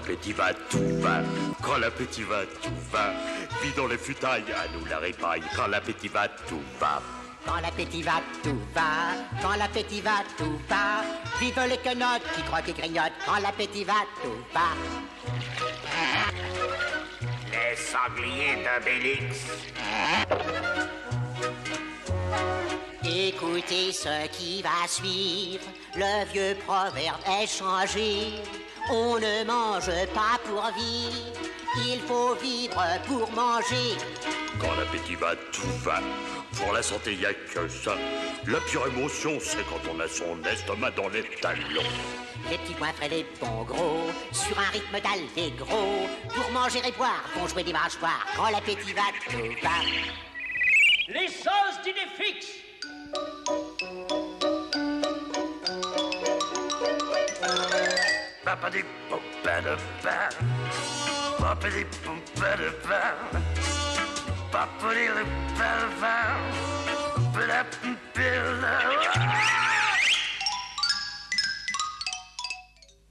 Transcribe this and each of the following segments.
l'appétit va, tout va. Quand l'appétit va, tout va. Vie dans les futailles, à nous la répaille. Quand l'appétit va, tout va. Quand l'appétit va, tout va. Quand l'appétit va, tout va. Vive les quenottes qui croient et grignotent. Quand l'appétit va, tout va. Les sangliers d'Obélix. Écoutez ce qui va suivre. Le vieux proverbe est changé. On ne mange pas pour vivre. Il faut vivre pour manger. Quand l'appétit va, tout va. Pour la santé, y a que ça. La pire émotion, c'est quand on a son estomac dans les talons. Les petits points frais, les bons gros, sur un rythme d'Allegro. Pour manger et boire, vont jouer des mâchoires. Quand l'appétit va, tout va. Les sauces d'idées fixes. Papa des pompas de pain. Papa des pompas de pain. Papa des pompas de pain.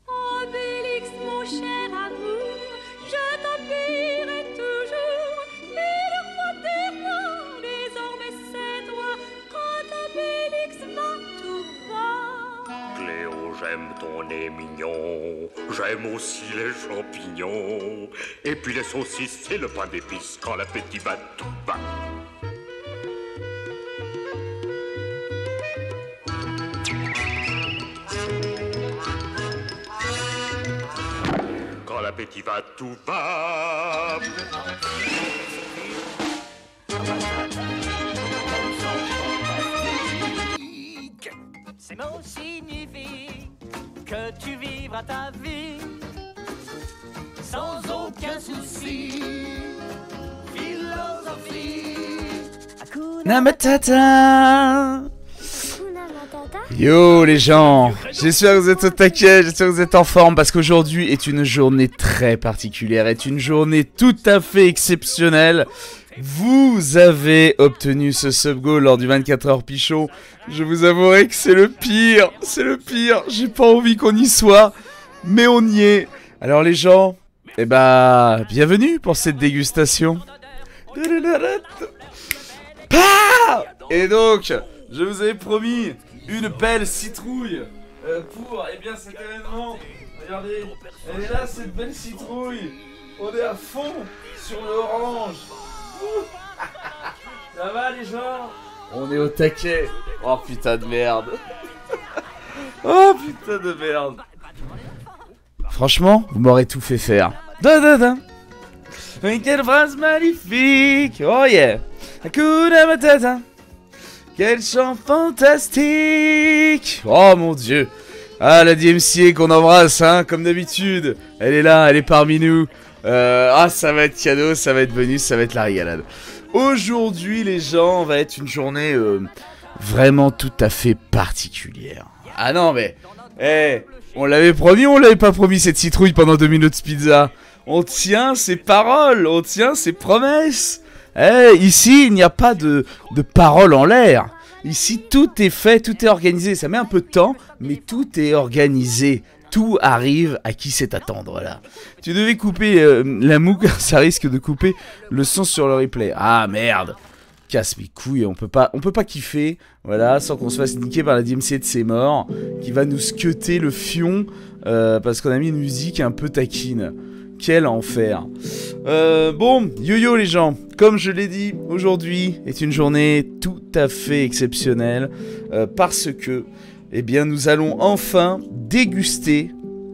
Obélix, mon cher amour, je t'appuierai toujours. Et le roi des rois, désormais c'est toi. Quand Obélix va, tout va. Cléo, j'aime ton nez mignon. J'aime aussi les champignons. Et puis les saucisses et le pain d'épices. Quand l'appétit va, tout va. Quand l'appétit va, tout va. Ces mots signifient que tu vivras ta vie sans aucun souci. Philosophie. Hakuna Matata. Yo les gens, j'espère que vous êtes au taquet, j'espère que vous êtes en forme parce qu'aujourd'hui est une journée très particulière, est une journée tout à fait exceptionnelle. Vous avez obtenu ce sub goal lors du 24 heures Pichon. Je vous avouerai que c'est le pire, j'ai pas envie qu'on y soit, mais on y est. Alors les gens, eh bah, bienvenue pour cette dégustation. Et donc, je vous avais promis une belle citrouille pour cet événement. Regardez, elle est là cette belle citrouille. On est à fond sur l'orange. Ça va les gens? On est au taquet. Oh putain de merde. Oh putain de merde. Franchement, vous m'aurez tout fait faire. Quelle phrase magnifique. Oh yeah. Hakuna Matata. Quel chant fantastique! Oh mon dieu! Ah, la DMCA qu'on embrasse, hein, comme d'habitude. Elle est là, elle est parmi nous. Ça va être cadeau, ça va être bonus, ça va être la régalade. Aujourd'hui, les gens, va être une journée vraiment tout à fait particulière. Ah non, mais... on l'avait promis ou on l'avait pas promis cette citrouille pendant 2 minutes pizza? On tient ses paroles, on tient ses promesses. Ici, il n'y a pas de paroles en l'air. Ici, tout est fait, tout est organisé. Ça met un peu de temps, mais tout est organisé. Tout arrive à qui sait attendre, là. Tu devais couper la moue, ça risque de couper le son sur le replay. Ah, merde. Casse mes couilles, on peut pas kiffer, voilà, sans qu'on se fasse niquer par la DMC de ses morts, qui va nous scutter le fion, parce qu'on a mis une musique un peu taquine. Quel enfer. Bon, yo-yo les gens, comme je l'ai dit, aujourd'hui est une journée tout à fait exceptionnelle, parce que, eh bien, nous allons enfin déguster,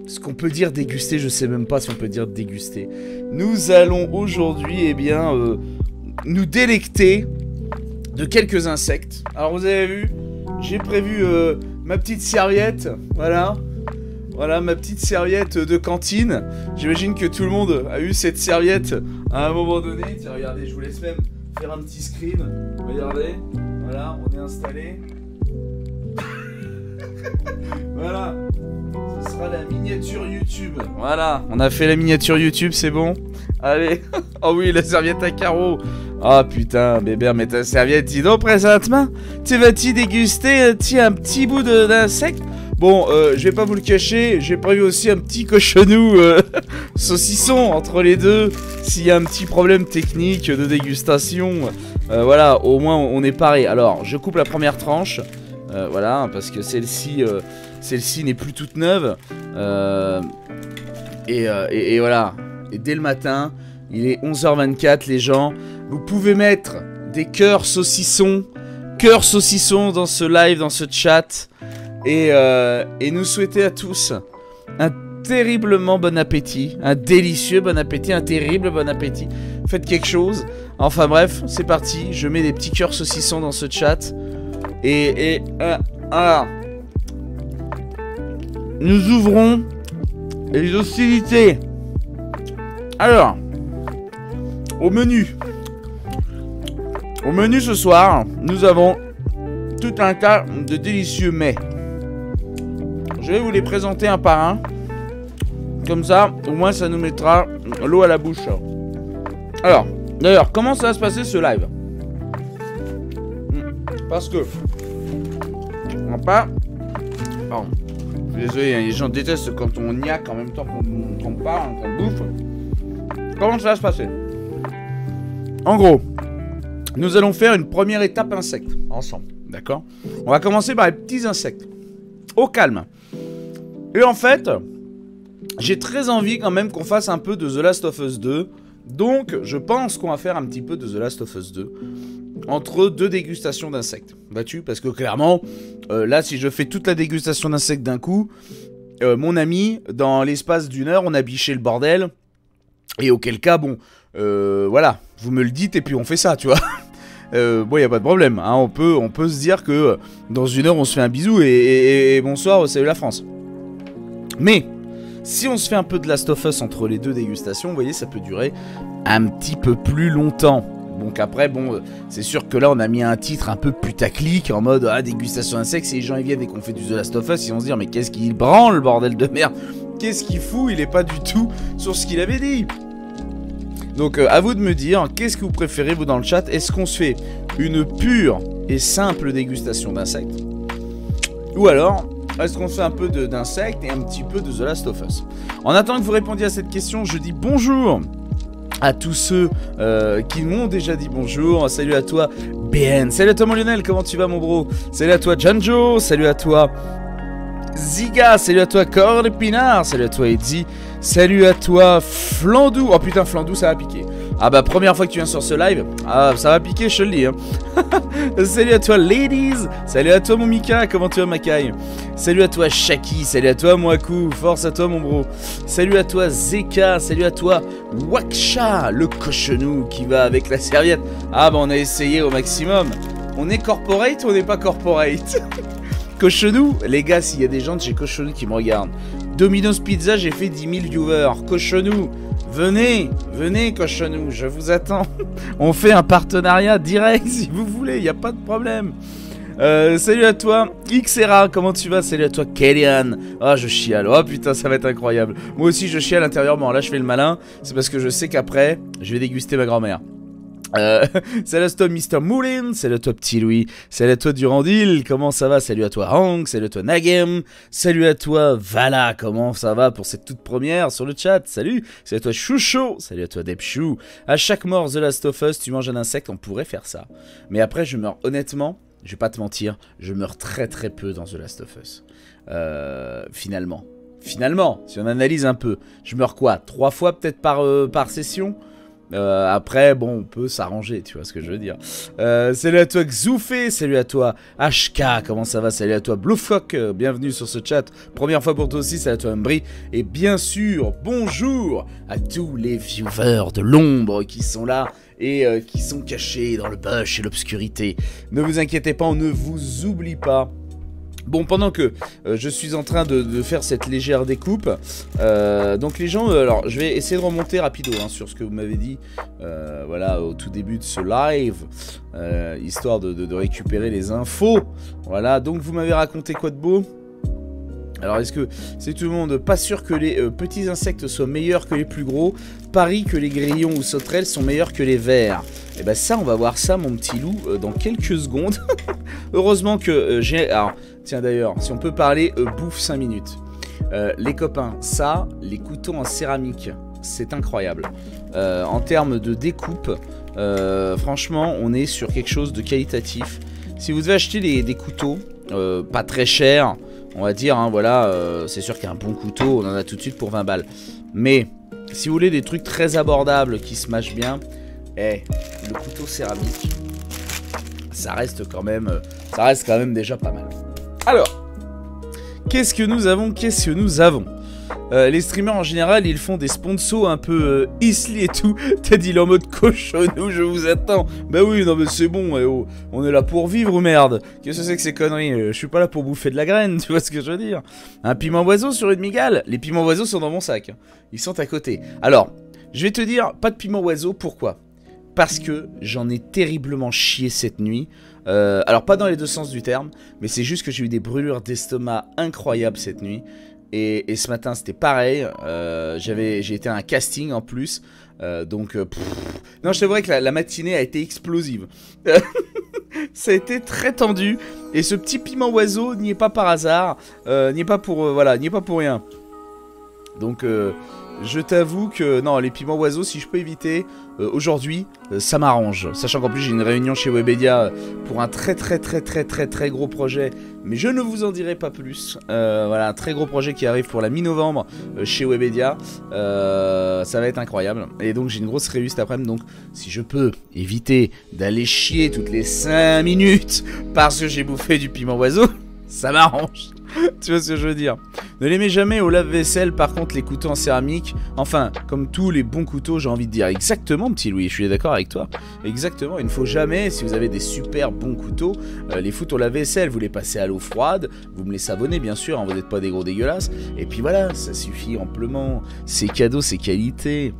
ce qu'on peut dire déguster, je sais même pas si on peut dire déguster. Nous allons aujourd'hui, eh bien, nous délecter de quelques insectes. Alors vous avez vu, j'ai prévu ma petite serviette, voilà. Voilà ma petite serviette de cantine. J'imagine que tout le monde a eu cette serviette à un moment donné. Tiens, regardez, je vous laisse même faire un petit screen. Regardez, voilà, on est installé. Voilà, ce sera la miniature YouTube. Voilà, on a fait la miniature YouTube, c'est bon. Allez, oh oui, la serviette à carreaux. Ah putain, bébé, mais ta serviette, dis donc présentement, tu vas-tu déguster un petit bout d'insecte? Bon, je vais pas vous le cacher, j'ai prévu aussi un petit cochonou saucisson entre les deux. S'il y a un petit problème technique de dégustation, voilà, au moins on est paré. Alors, je coupe la première tranche, voilà, parce que celle-ci n'est plus toute neuve. Et voilà, et dès le matin, il est 11h24 les gens. Vous pouvez mettre des cœurs saucissons dans ce live, dans ce chat. Et nous souhaiter à tous un terriblement bon appétit, un délicieux bon appétit, un terrible bon appétit. Faites quelque chose. Enfin bref, c'est parti. Je mets des petits cœurs saucissons dans ce chat. Alors, nous ouvrons les hostilités. Alors, au menu ce soir, nous avons tout un tas de délicieux mets. Je vais vous les présenter un par un. Comme ça, au moins ça nous mettra l'eau à la bouche. Alors, d'ailleurs, comment ça va se passer ce live? Parce que on va pas... Pardon. Désolé, les gens détestent quand on niaque en même temps qu'on parle, qu'on bouffe. Comment ça va se passer? En gros, nous allons faire une première étape insecte ensemble, d'accord? On va commencer par les petits insectes, au calme. Et en fait, j'ai très envie quand même qu'on fasse un peu de The Last of Us 2. Donc, je pense qu'on va faire un petit peu de The Last of Us 2 entre deux dégustations d'insectes. Vois-tu? Parce que clairement, là, si je fais toute la dégustation d'insectes d'un coup, mon ami, dans l'espace d'une heure, on a biché le bordel. Et auquel cas, bon, voilà, vous me le dites et puis on fait ça, tu vois. Bon, y a pas de problème, hein, on peut se dire que dans une heure, on se fait un bisou et bonsoir, salut la France. Mais, si on se fait un peu de Last of Us entre les deux dégustations, vous voyez, ça peut durer un petit peu plus longtemps. Donc après, bon, c'est sûr que là, on a mis un titre un peu putaclic, en mode, ah, dégustation d'insectes, si les gens ils viennent et qu'on fait du The Last of Us, ils vont se dire, mais qu'est-ce qu'il branle, bordel de merde? Qu'est-ce qu'il fout? Il est pas du tout sur ce qu'il avait dit. Donc, à vous de me dire, qu'est-ce que vous préférez, vous, dans le chat? Est-ce qu'on se fait une pure et simple dégustation d'insectes? Ou alors, est-ce qu'on fait un peu d'insectes et un petit peu de The Last of Us? En attendant que vous répondiez à cette question, je dis bonjour à tous ceux qui m'ont déjà dit bonjour. Salut à toi BN, salut à toi mon Lionel, comment tu vas mon bro? Salut à toi Janjo, salut à toi Ziga, salut à toi Corne Pinard, salut à toi Edzi, salut à toi Flandou. Oh putain, Flandou, ça va piquer. Ah bah, première fois que tu viens sur ce live, ah, ça va piquer, je te le dis, hein. Salut à toi Ladies, salut à toi mon Mika, comment tu vas Makai? Salut à toi Shaki, salut à toi Mwaku, force à toi mon bro. Salut à toi Zeka, salut à toi Waksha, le cochonou qui va avec la serviette. Ah bah, on a essayé au maximum. On est corporate ou on n'est pas corporate? Cochonou, les gars, s'il y a des gens de chez Cochonou qui me regardent. Domino's Pizza, j'ai fait 10 000 viewers. Cochonou, venez Cochonou, je vous attends. On fait un partenariat direct si vous voulez, il n'y a pas de problème. Salut à toi Xera, comment tu vas? Salut à toi Kellyanne. Ah, je chiale, oh putain, ça va être incroyable. Moi aussi je chiale intérieurement, là je fais le malin. C'est parce que je sais qu'après, je vais déguster ma grand-mère. Salut à toi Mr Moulin, salut à toi Petit Louis, salut à toi Durandil, comment ça va? Salut à toi Hank, salut à toi Nagem, salut à toi Vala, comment ça va pour cette toute première sur le chat? Salut à toi Choucho, salut à toi Depchou. À chaque mort The Last of Us, tu manges un insecte, on pourrait faire ça. Mais après je meurs, honnêtement, je vais pas te mentir, je meurs très peu dans The Last of Us. Finalement, si on analyse un peu, je meurs quoi? 3 fois peut-être par session? Après, bon, on peut s'arranger, tu vois ce que je veux dire. Salut à toi Xoufé, salut à toi HK, comment ça va? Salut à toi Bluefuck, bienvenue sur ce chat. Première fois pour toi aussi, salut à toi Mbri. Et bien sûr, bonjour à tous les viewers de l'ombre qui sont là et qui sont cachés dans le bush et l'obscurité. Ne vous inquiétez pas, on ne vous oublie pas. Bon, pendant que je suis en train de faire cette légère découpe, donc les gens, alors je vais essayer de remonter rapido hein, sur ce que vous m'avez dit, voilà, au tout début de ce live, histoire de récupérer les infos. Voilà, donc vous m'avez raconté quoi de beau? Alors est-ce que c'est tout le monde pas sûr que les petits insectes soient meilleurs que les plus gros? Parie que les grillons ou sauterelles sont meilleurs que les vers. Et ben ça, on va voir ça, mon petit loup, dans quelques secondes. Heureusement que j'ai... Alors, tiens d'ailleurs, si on peut parler bouffe 5 minutes. Les copains, ça, les couteaux en céramique, c'est incroyable. En termes de découpe, franchement, on est sur quelque chose de qualitatif. Si vous devez acheter des couteaux, pas très chers, on va dire, hein, voilà, c'est sûr qu'un bon couteau, on en a tout de suite pour 20 balles. Mais, si vous voulez des trucs très abordables qui se mâchent bien, le couteau céramique, ça reste quand même déjà pas mal. Alors, qu'est-ce que nous avons? Les streamers en général, ils font des sponsors un peu isli et tout. T'as dit en mode cochonou, je vous attends. Bah oui, non mais c'est bon, oh, on est là pour vivre ou merde? Qu'est-ce que c'est que ces conneries? Je suis pas là pour bouffer de la graine, tu vois ce que je veux dire? Un piment oiseau sur une migale? Les piments oiseaux sont dans mon sac. Ils sont à côté. Alors, je vais te dire, pas de piment oiseau, pourquoi? Parce que j'en ai terriblement chié cette nuit. Alors pas dans les deux sens du terme, mais c'est juste que j'ai eu des brûlures d'estomac incroyables cette nuit. Et ce matin c'était pareil, j'ai été à un casting en plus, non, je t'avouerais que la matinée a été explosive. Ça a été très tendu, et ce petit piment oiseau n'y est pas par hasard, n'y est pas pour rien. Donc je t'avoue que non, les piments oiseaux, si je peux éviter aujourd'hui, ça m'arrange. Sachant qu'en plus j'ai une réunion chez Webedia pour un très gros projet, mais je ne vous en dirai pas plus. Voilà, un très gros projet qui arrive pour la mi-novembre chez Webedia. Ça va être incroyable. Et donc j'ai une grosse réunion cet après-midi. Donc si je peux éviter d'aller chier toutes les 5 minutes parce que j'ai bouffé du piment oiseau, ça m'arrange. Tu vois ce que je veux dire? Ne les mets jamais au lave-vaisselle, par contre les couteaux en céramique, enfin comme tous les bons couteaux, j'ai envie de dire. Exactement, petit Louis, je suis d'accord avec toi. Exactement, il ne faut jamais, si vous avez des super bons couteaux, les foutre au lave-vaisselle. Vous les passez à l'eau froide, vous me les savonnez bien sûr, hein, vous n'êtes pas des gros dégueulasses. Et puis voilà, ça suffit amplement. C'est cadeau, c'est qualité.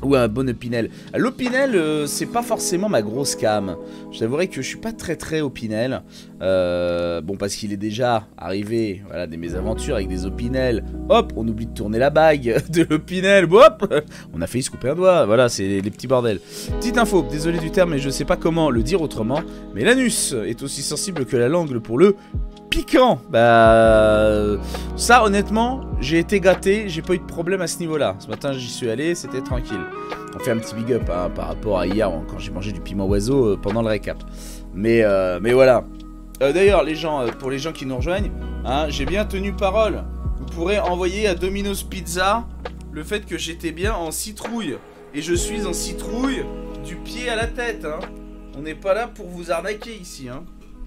Ou un bon Opinel. L'Opinel, c'est pas forcément ma grosse cam. Je t'avouerai que je suis pas très Opinel. Bon, parce qu'il est déjà arrivé, voilà, des mésaventures avec des Opinel. Hop, on oublie de tourner la bague de l'Opinel. Hop, on a failli se couper un doigt. Voilà, c'est les petits bordels. Petite info, désolé du terme, mais je sais pas comment le dire autrement. Mais l'anus est aussi sensible que la langue pour le piquant. Bah, ça honnêtement, j'ai été gâté, j'ai pas eu de problème à ce niveau-là. Ce matin, j'y suis allé, c'était tranquille. On fait un petit big up hein, par rapport à hier quand j'ai mangé du piment oiseau pendant le récap. Mais voilà. D'ailleurs, les gens, pour les gens qui nous rejoignent, hein, j'ai bien tenu parole. Vous pourrez envoyer à Domino's Pizza le fait que j'étais bien en citrouille. Et je suis en citrouille du pied à la tête. Hein. On n'est pas là pour vous arnaquer ici. Hein.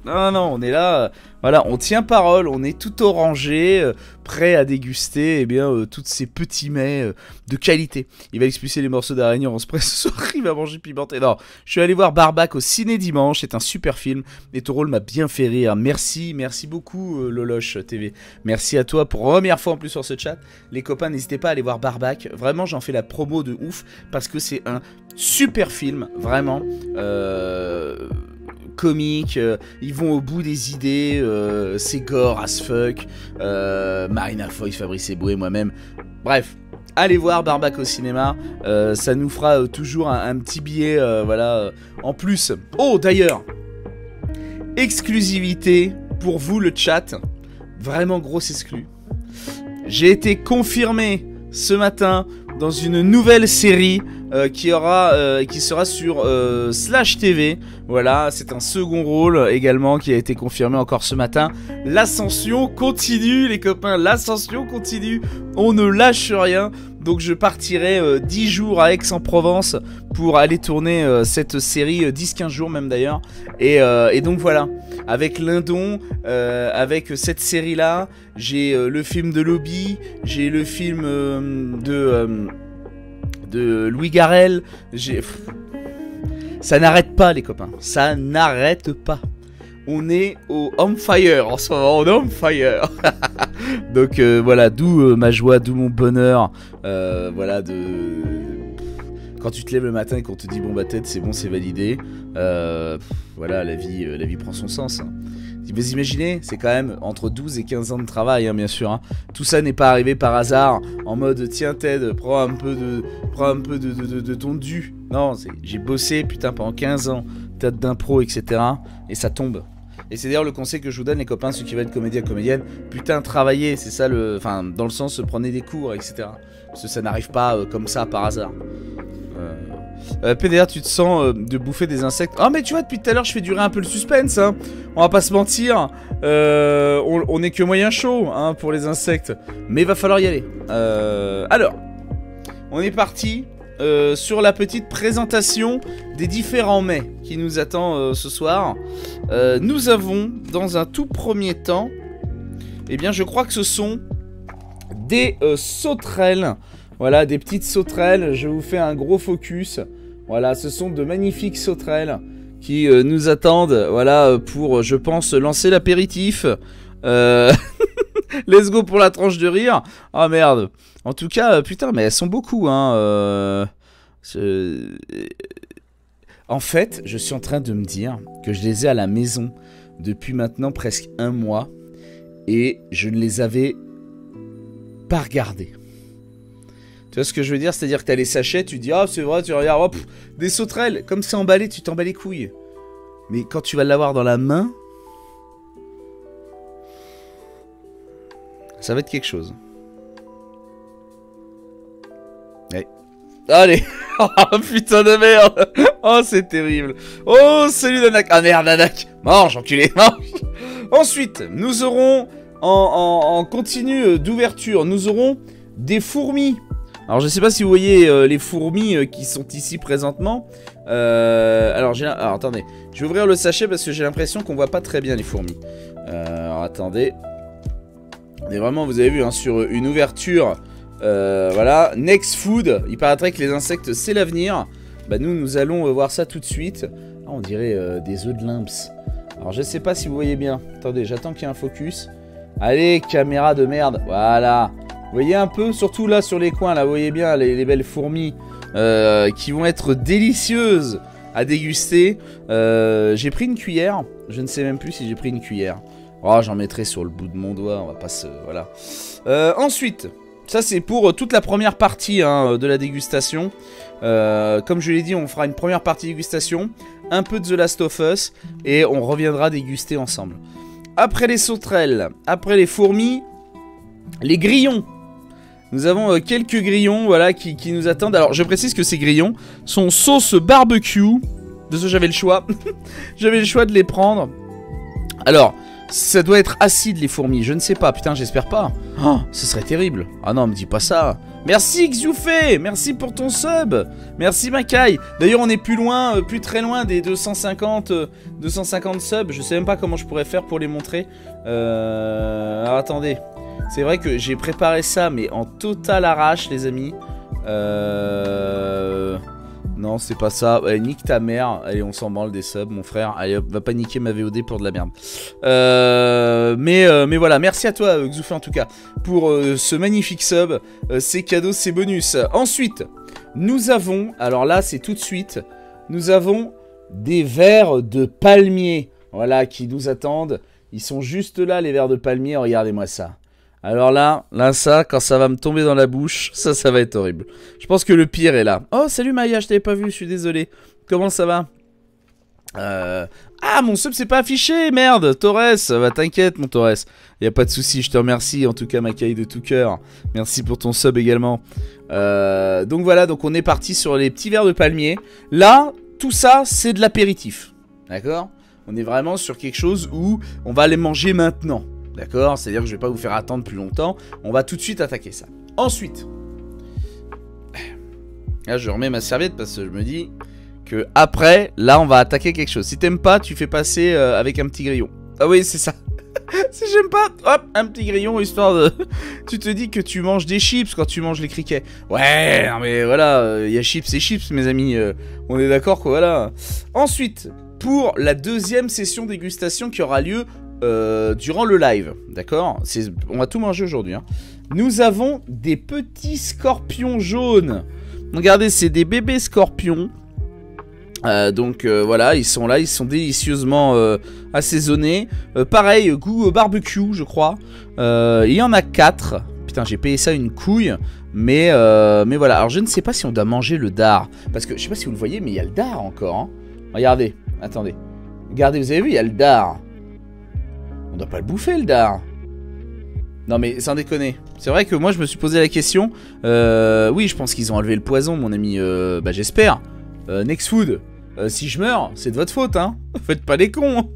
Non, on est là, voilà, on tient parole, on est tout orangé, prêt à déguster tous ces petits mets de qualité. Il va expulser les morceaux d'araignée en spray ce soir, il va manger pimenté. Non, je suis allé voir Barbac au ciné dimanche, c'est un super film, et ton rôle m'a bien fait rire. Merci beaucoup Loloche TV, merci à toi pour la première fois en plus sur ce chat. Les copains, n'hésitez pas à aller voir Barbac, vraiment j'en fais la promo de ouf, parce que c'est un super film, vraiment. Comique, ils vont au bout des idées, c'est gore as fuck, Marina Foïs, Fabrice Eboué, moi-même, bref, allez voir Barbac au cinéma, ça nous fera toujours un petit billet, voilà, en plus. Oh d'ailleurs, exclusivité pour vous le chat, vraiment grosse exclu, j'ai été confirmé ce matin dans une nouvelle série qui sera sur Slash TV. Voilà, c'est un second rôle également qui a été confirmé encore ce matin. L'ascension continue les copains, l'ascension continue, on ne lâche rien. Donc je partirai 10 jours à Aix-en-Provence pour aller tourner cette série, 10-15 jours même d'ailleurs. Et donc voilà, avec Lindon, avec cette série là, j'ai le film de Lobby, j'ai le film de Louis Garrel, ça n'arrête pas les copains, ça n'arrête pas. On est au on fire en ce moment, on est on fire. Donc voilà, d'où ma joie, d'où mon bonheur. Voilà, quand tu te lèves le matin et qu'on te dit bon bah tête c'est bon, c'est validé. Voilà, la vie prend son sens. Hein. Vous imaginez, c'est quand même entre 12 et 15 ans de travail, hein, bien sûr. Hein. Tout ça n'est pas arrivé par hasard, en mode tiens Ted, prends un peu de ton dû. Non, j'ai bossé putain pendant 15 ans, théâtre d'impro, etc. Et ça tombe. Et c'est d'ailleurs le conseil que je vous donne, les copains, ceux qui veulent être comédien, comédienne. Putain, travaillez, c'est ça le. Enfin, dans le sens, prenez des cours, etc. Parce que ça n'arrive pas comme ça par hasard. PDR, tu te sens de bouffer des insectes. Oh, mais tu vois, depuis tout à l'heure, je fais durer un peu le suspense. Hein. On va pas se mentir. On est que moyen chaud hein, pour les insectes. Mais il va falloir y aller. Alors, on est parti sur la petite présentation des différents mets qui nous attend ce soir. Nous avons, dans un tout premier temps, eh bien, je crois que ce sont des sauterelles. Voilà, des petites sauterelles. Je vous fais un gros focus. Voilà, ce sont de magnifiques sauterelles qui nous attendent. Voilà, pour, je pense, lancer l'apéritif. Let's go pour la tranche de rire. Ah merde. En tout cas, putain, mais elles sont beaucoup, hein. En fait, je suis en train de me dire que je les ai à la maison depuis maintenant presque 1 mois. Et je ne les avais pas regardées. Tu vois ce que je veux dire? C'est-à-dire que tu as les sachets, tu dis, ah c'est vrai, tu regardes, hop, des sauterelles, comme c'est emballé, tu t'en bats les couilles. Mais quand tu vas l'avoir dans la main, ça va être quelque chose. Allez. Allez. Oh putain de merde. Oh c'est terrible. Oh salut Nanak. Ah merde Nanak. Mange enculé, mange. Ensuite, nous aurons, en continu d'ouverture, nous aurons des fourmis. Alors je sais pas si vous voyez les fourmis qui sont ici présentement. Alors attendez, je vais ouvrir le sachet parce que j'ai l'impression qu'on voit pas très bien les fourmis. Alors attendez. Mais vraiment vous avez vu hein, sur une ouverture, voilà, Next Food, il paraîtrait que les insectes c'est l'avenir. Bah nous allons voir ça tout de suite. Ah, on dirait des œufs de lynx. Alors je sais pas si vous voyez bien. Attendez, j'attends qu'il y ait un focus. Allez caméra de merde, voilà. Vous voyez un peu, surtout là sur les coins, là, vous voyez bien les belles fourmis qui vont être délicieuses à déguster. J'ai pris une cuillère, je ne sais même plus si j'ai pris une cuillère. Oh, j'en mettrai sur le bout de mon doigt, on va pas se... Voilà. Ensuite, ça c'est pour toute la première partie hein, de la dégustation. Comme je l'ai dit, on fera une première partie dégustation, un peu de The Last of Us, et on reviendra déguster ensemble. Après les sauterelles, après les fourmis, les grillons. Nous avons quelques grillons voilà, qui nous attendent. Alors je précise que ces grillons sont sauce barbecue. De ce j'avais le choix. J'avais le choix de les prendre. Alors ça doit être acide les fourmis. Je ne sais pas. Putain j'espère pas. Oh, ce serait terrible. Ah non me dis pas ça. Merci Xioufé. Merci pour ton sub. Merci Makai. D'ailleurs on est plus loin, plus très loin des 250 subs. Je sais même pas comment je pourrais faire pour les montrer. Alors attendez. C'est vrai que j'ai préparé ça, mais en total arrache, les amis. Non, c'est pas ça. Allez, nique ta mère. Allez, on s'en branle des subs, mon frère. Allez, hop, va pas niquer ma VOD pour de la merde. Mais voilà, merci à toi, Xoufé, en tout cas, pour ce magnifique sub. C'est cadeau, c'est bonus. Ensuite, nous avons, alors là, c'est tout de suite, nous avons des vers de palmier. Voilà, qui nous attendent. Ils sont juste là, les vers de palmier. Regardez-moi ça. Alors là, ça, quand ça va me tomber dans la bouche, ça va être horrible. Je pense que le pire est là. Oh, salut Maya, je t'avais pas vu, je suis désolé. Comment ça va? Ah, mon sub c'est pas affiché, merde. Torres, bah t'inquiète mon Torres. Y a pas de souci, je te remercie en tout cas Makai de tout cœur. Merci pour ton sub également. Donc voilà, donc on est parti sur les petits verres de palmier. Là, tout ça, c'est de l'apéritif. D'accord? On est vraiment sur quelque chose où on va les manger maintenant. D'accord? C'est-à-dire que je vais pas vous faire attendre plus longtemps. On va tout de suite attaquer ça. Ensuite, là je remets ma serviette parce que je me dis que après, là on va attaquer quelque chose. Si t'aimes pas, tu fais passer avec un petit grillon. Ah oui, c'est ça. Si j'aime pas, hop, un petit grillon histoire de... Tu te dis que tu manges des chips quand tu manges les criquets. Ouais, non mais voilà, il y a chips et chips mes amis. On est d'accord quoi, voilà. Ensuite, pour la deuxième session dégustation qui aura lieu durant le live, d'accord? On va tout manger aujourd'hui. Hein. Nous avons des petits scorpions jaunes. Regardez, c'est des bébés scorpions. Donc voilà, ils sont là, ils sont délicieusement assaisonnés. Pareil, goût barbecue, je crois. Il y en a 4. Putain, j'ai payé ça une couille. Mais voilà, alors je ne sais pas si on doit manger le dard. Parce que je sais pas si vous le voyez, mais il y a le dard encore. Hein. Regardez, attendez. Regardez, vous avez vu, il y a le dard. On doit pas le bouffer, le dard. Non mais sans déconner. C'est vrai que moi je me suis posé la question. Oui, je pense qu'ils ont enlevé le poison, mon ami. Bah j'espère. Next Food, si je meurs, c'est de votre faute, hein. Faites pas les cons. Hein.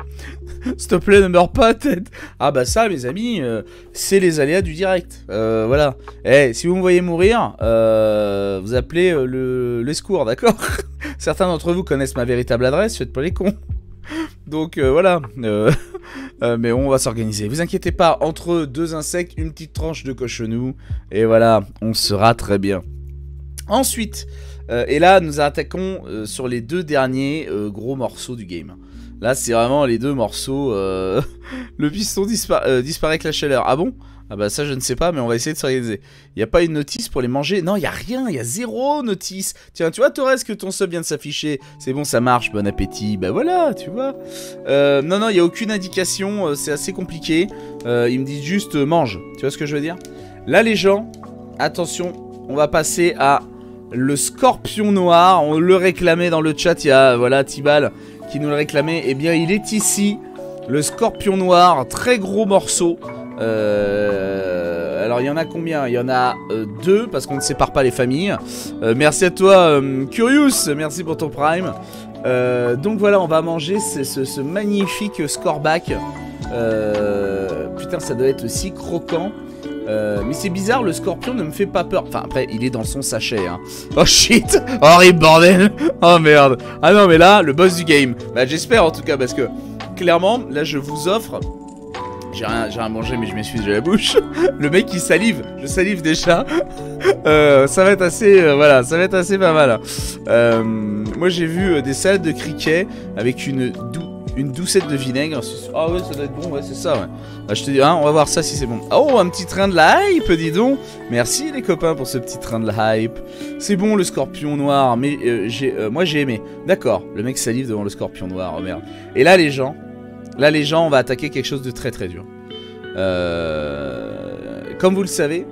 S'il te plaît, ne meurs pas, tête. Ah bah ça, mes amis, c'est les aléas du direct. Voilà. Eh, si vous me voyez mourir, vous appelez le secours, d'accord. Certains d'entre vous connaissent ma véritable adresse, faites pas les cons. Donc voilà. Mais on va s'organiser. Vous inquiétez pas, entre 2 insectes, une petite tranche de cochonou. Et voilà, on sera très bien. Ensuite... et là, nous attaquons sur les 2 derniers gros morceaux du game. Là, c'est vraiment les 2 morceaux. Le piston disparaît avec la chaleur. Ah bon? Ah bah ça, je ne sais pas, mais on va essayer de s'organiser. Il n'y a pas une notice pour les manger? Non, il n'y a rien, il y a 0 notice. Tiens, tu vois, Torres, que ton sub vient de s'afficher. C'est bon, ça marche, bon appétit. Bah voilà, tu vois. Non, il n'y a aucune indication, c'est assez compliqué. Ils me disent juste mange. Tu vois ce que je veux dire? Là, les gens, attention, on va passer à... le scorpion noir, on le réclamait dans le chat, il y a voilà Tibal qui nous le réclamait, et bien il est ici, le scorpion noir, très gros morceau. Alors il y en a combien? Il y en a 2 parce qu'on ne sépare pas les familles. Merci à toi Curious, merci pour ton prime. Donc voilà, on va manger ce magnifique scorback. Putain, ça doit être aussi croquant. Mais c'est bizarre, le scorpion ne me fait pas peur. Enfin après il est dans son sachet hein. Oh shit, horrible bordel. Oh merde. Ah non mais là le boss du game. Bah j'espère en tout cas parce que clairement là je vous offre. J'ai rien mangé mais je m'essuie déjà la bouche. Le mec il salive, je salive déjà. Ça va être assez voilà, ça va être assez pas mal. Moi j'ai vu des salades de criquet avec une doucette de vinaigre. Ah ouais, ça doit être bon, ouais, c'est ça, ouais. Bah, je te dis, hein, on va voir ça si c'est bon. Oh, un petit train de la hype, dis donc. Merci les copains pour ce petit train de la hype. C'est bon le scorpion noir, mais moi j'ai aimé. D'accord, le mec salive devant le scorpion noir, oh merde. Et là les gens, on va attaquer quelque chose de très très dur. Comme vous le savez,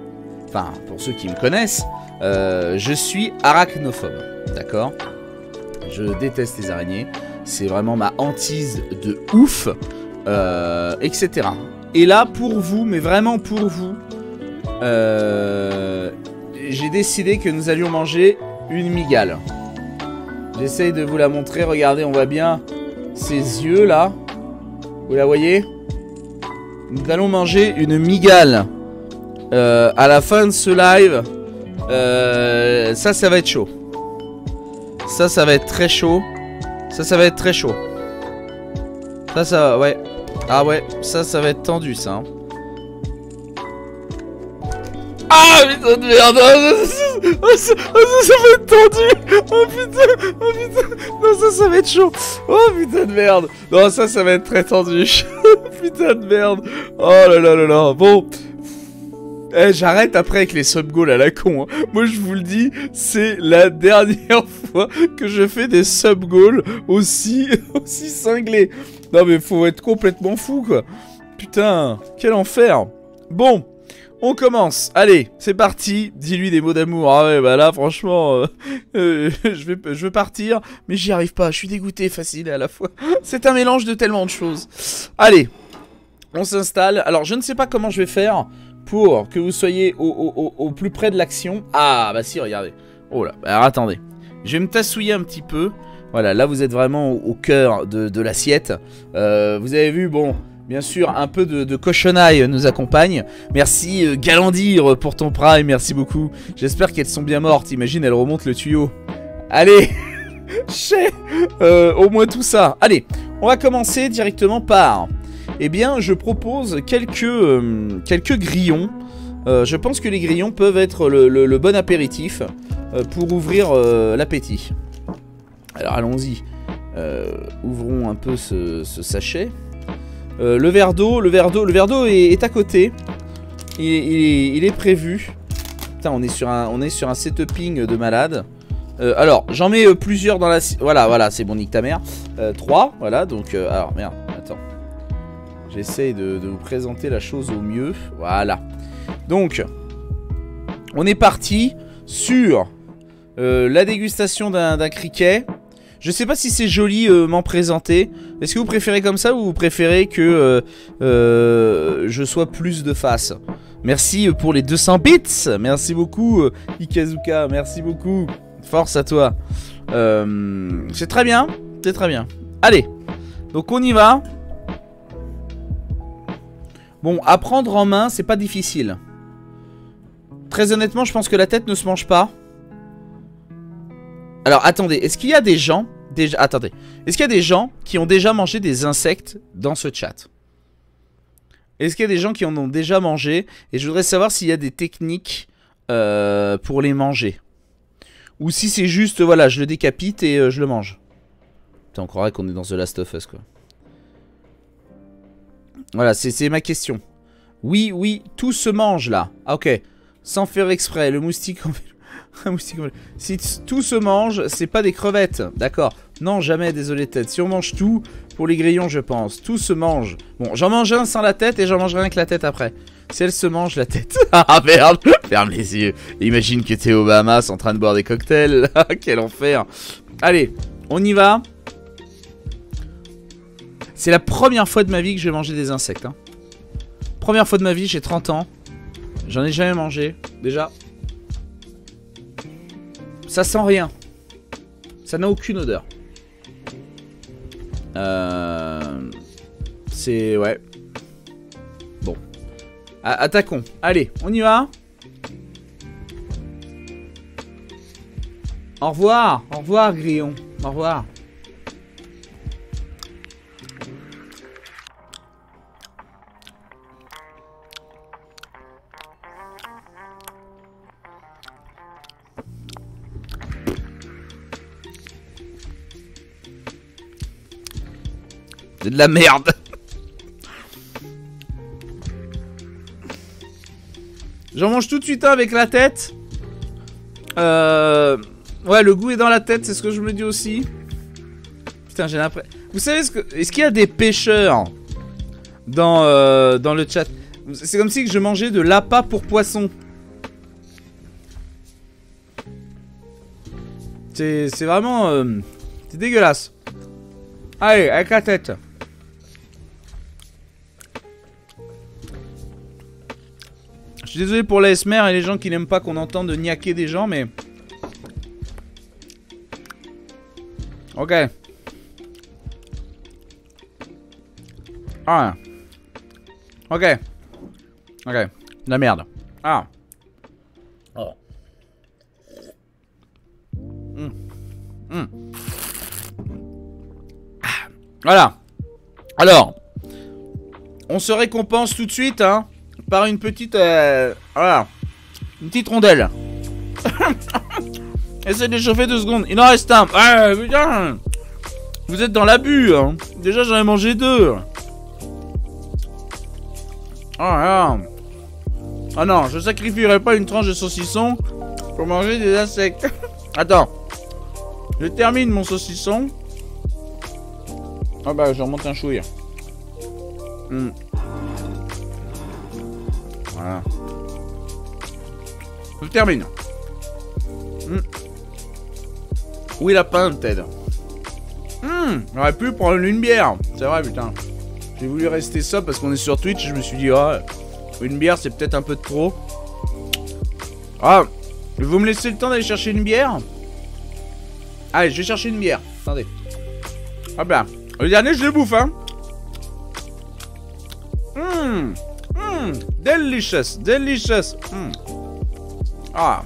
enfin pour ceux qui me connaissent, je suis arachnophobe, d'accord. Je déteste les araignées. C'est vraiment ma hantise de ouf, etc. Et là, pour vous, mais vraiment pour vous, j'ai décidé que nous allions manger une migale. J'essaye de vous la montrer, regardez, on voit bien ses yeux là. Vous la voyez? Nous allons manger une migale à la fin de ce live. Ça va être chaud. Ça va être très chaud. Ça va être très chaud. Ça, ouais. Ah ouais, ça va être tendu, ça. Hein. Ah, putain de merde. Ça va être tendu. Oh putain. Non, ça va être chaud. Oh putain de merde. Non, ça va être très tendu. Putain de merde. Oh là là. Bon. Eh, j'arrête après avec les sub-goals à la con. Hein. Moi, je vous le dis, c'est la dernière fois que je fais des sub-goals aussi cinglés. Non, mais faut être complètement fou, quoi. Putain, quel enfer. Bon, on commence. Allez, c'est parti. Dis-lui des mots d'amour. Ah ouais, bah là, franchement, je veux partir, mais j'y arrive pas. Je suis dégoûté, facile à la fois. C'est un mélange de tellement de choses. Allez, on s'installe. Alors, je ne sais pas comment je vais faire pour que vous soyez au plus près de l'action. Ah, bah si, regardez. Oh là, alors attendez. Je vais me tassouiller un petit peu. Voilà, là vous êtes vraiment au cœur de l'assiette. Vous avez vu, bon, bien sûr, un peu de cochonaille nous accompagne. Merci Galandir pour ton prime, merci beaucoup. J'espère qu'elles sont bien mortes, imagine, elles remontent le tuyau. Allez, au moins tout ça. Allez, on va commencer directement par... Eh bien, je propose quelques grillons. Je pense que les grillons peuvent être le bon apéritif pour ouvrir l'appétit. Alors, allons-y. Ouvrons un peu ce sachet. Le verre d'eau est à côté. Il est prévu. Putain, on est sur un setuping de malade. Alors, j'en mets plusieurs dans la... Voilà, c'est bon, nique ta mère. 3, voilà, donc... alors, merde, attends. J'essaye de vous présenter la chose au mieux. Voilà. Donc, on est parti sur la dégustation d'un criquet. Je sais pas si c'est joli m'en présenter. Est-ce que vous préférez comme ça ou vous préférez que je sois plus de face? Merci pour les 200 bits. Merci beaucoup Ikazuka, merci beaucoup. Force à toi. C'est très bien, c'est très bien. Allez, donc on y va. Bon, à prendre en main, c'est pas difficile. Très honnêtement, je pense que la tête ne se mange pas. Alors, attendez, est-ce qu'il y a des gens... Attendez, est-ce qu'il y a des gens qui ont déjà mangé des insectes dans ce chat? Est-ce qu'il y a des gens qui en ont déjà mangé? Et je voudrais savoir s'il y a des techniques pour les manger. Ou si c'est juste, voilà, je le décapite et je le mange. Putain, on croirait qu'on est dans The Last of Us, quoi. Voilà, c'est ma question. Oui, oui, tout se mange, là. Ah, ok. Sans faire exprès, le moustique... Un moustique... Si tout se mange, c'est pas des crevettes. D'accord. Non, jamais, désolé, tête. Si on mange tout, pour les grillons, je pense. Tout se mange. Bon, j'en mange un sans la tête et j'en mangerai un avec la tête après. Si elle se mange, la tête... Ah, merde. Ferme les yeux. Imagine que t'es aux Bahamas en train de boire des cocktails. Quel enfer. Allez, on y va. C'est la première fois de ma vie que je vais manger des insectes. Hein. Première fois de ma vie, j'ai 30 ans. J'en ai jamais mangé. Déjà. Ça sent rien. Ça n'a aucune odeur. C'est... Ouais. Bon. Attaquons. Allez, on y va. Au revoir. Au revoir, grillon. Au revoir. C'est de la merde. J'en mange tout de suite un avec la tête. Ouais, le goût est dans la tête, c'est ce que je me dis aussi. Putain, j'ai l'impression... Vous savez ce que... Est-ce qu'il y a des pêcheurs dans le chat? C'est comme si je mangeais de l'appât pour poisson. C'est vraiment... c'est dégueulasse. Allez, avec la tête. Je suis désolé pour l'ASMR et les gens qui n'aiment pas qu'on entende niaquer des gens, mais... Ok. Ah. Ok. Ok. La merde. Ah. Oh. Voilà. Alors. On se récompense tout de suite, hein. Par une petite... voilà. Une petite rondelle. Essaye de chauffer 2 secondes. Il en reste un. Ah, putain. Vous êtes dans l'abus, hein. Déjà, j'en ai mangé 2. Ah, ah non, je sacrifierai pas une tranche de saucisson pour manger des insectes. Attends. Je termine mon saucisson. Ah bah, je remonte un chouïa. Voilà. Je termine. Où est la pinte, Ted? J'aurais pu prendre une bière. C'est vrai, putain. J'ai voulu rester sobre parce qu'on est sur Twitch. Je me suis dit, ah, une bière, c'est peut-être un peu de trop. Ah, vous me laissez le temps d'aller chercher une bière? Allez, je vais chercher une bière. Attendez. Hop là. Le dernier, je le bouffe, hein. Delicious, delicious. Ah.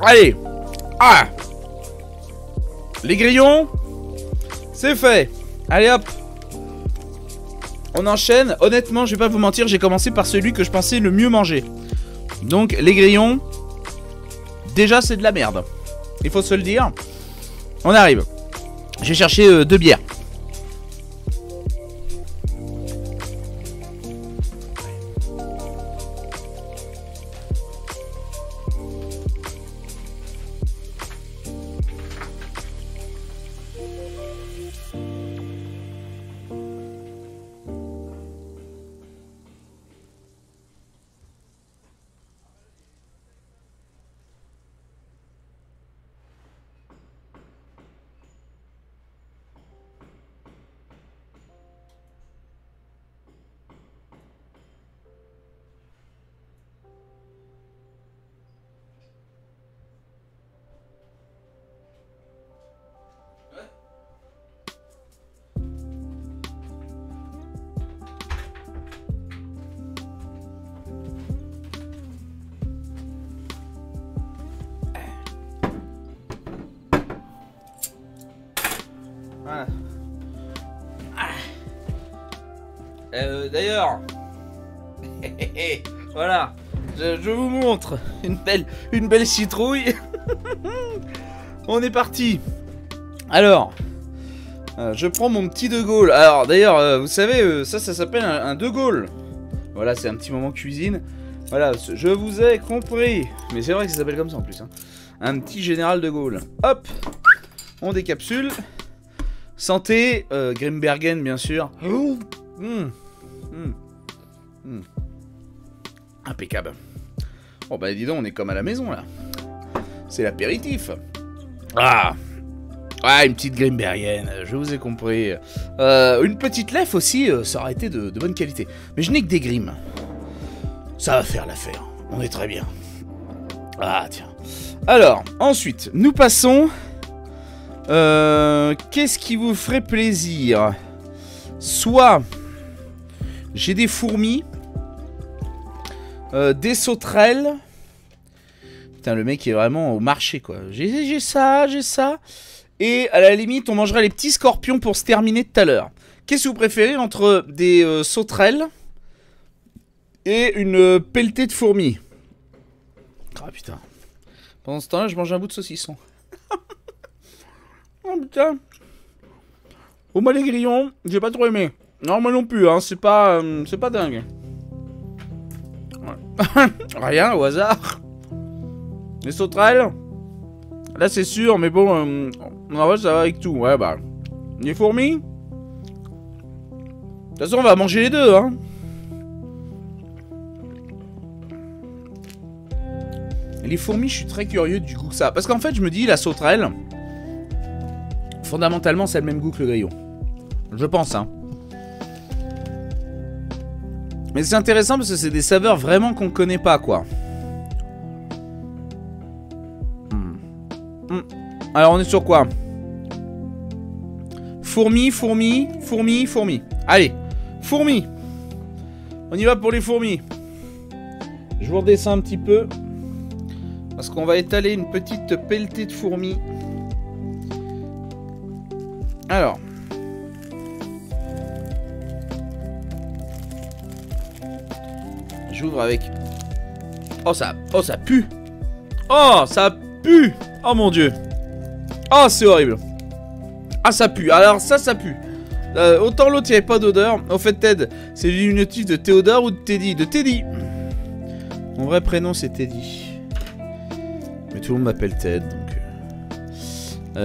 Allez. Ah. Les grillons. C'est fait. Allez hop. On enchaîne. Honnêtement, je vais pas vous mentir, j'ai commencé par celui que je pensais le mieux manger. Donc, les grillons. Déjà, c'est de la merde. Il faut se le dire. On arrive. Je vais chercher 2 bières. Voilà. D'ailleurs, voilà, je vous montre une belle citrouille. On est parti. Alors, je prends mon petit De Gaulle. Alors, d'ailleurs, vous savez, ça s'appelle un De Gaulle. Voilà, c'est un petit moment cuisine. Voilà, je vous ai compris. Mais c'est vrai que ça s'appelle comme ça en plus. Hein. Un petit général De Gaulle. Hop, on décapsule. Santé, Grimbergen bien sûr. Impeccable. Bon bah dis donc, on est comme à la maison là. C'est l'apéritif. Ah, une petite Grimbergen, je vous ai compris. Une petite lèvre aussi, ça aurait été de bonne qualité. Mais je n'ai que des grimes. Ça va faire l'affaire. On est très bien. Ah tiens. Alors, ensuite, nous passons... qu'est-ce qui vous ferait plaisir? Soit j'ai des fourmis, des sauterelles. Putain, le mec est vraiment au marché quoi. J'ai ça. Et à la limite, on mangerait les petits scorpions pour se terminer tout à l'heure. Qu'est-ce que vous préférez entre des sauterelles et une pelletée de fourmis? Ah putain. Pendant ce temps-là, je mange un bout de saucisson. Oh putain. Oh moi les grillons, j'ai pas trop aimé. Non moi non plus, hein, c'est pas dingue. Ouais. Rien au hasard. Les sauterelles. Là c'est sûr, mais bon, en vrai ça va avec tout. Ouais bah. Les fourmis. De toute façon on va manger les deux, hein. Et les fourmis, je suis très curieux du goût que ça a. Parce qu'en fait je me dis la sauterelle. Fondamentalement, c'est le même goût que le grillon. Je pense, hein. Mais c'est intéressant parce que c'est des saveurs vraiment qu'on connaît pas, quoi. Alors, on est sur quoi? Fourmis. Allez, fourmis. On y va pour les fourmis. Je vous redescends un petit peu. Parce qu'on va étaler une petite pelletée de fourmis. Alors. J'ouvre avec... Oh ça pue. Oh ça pue. Oh mon dieu. Oh c'est horrible. Ah ça pue. Alors ça pue. Autant l'autre il n'y avait pas d'odeur. Au fait Ted, c'est le diminutif de Théodore ou de Teddy? De Teddy. Mon vrai prénom c'est Teddy. Mais tout le monde m'appelle Ted donc...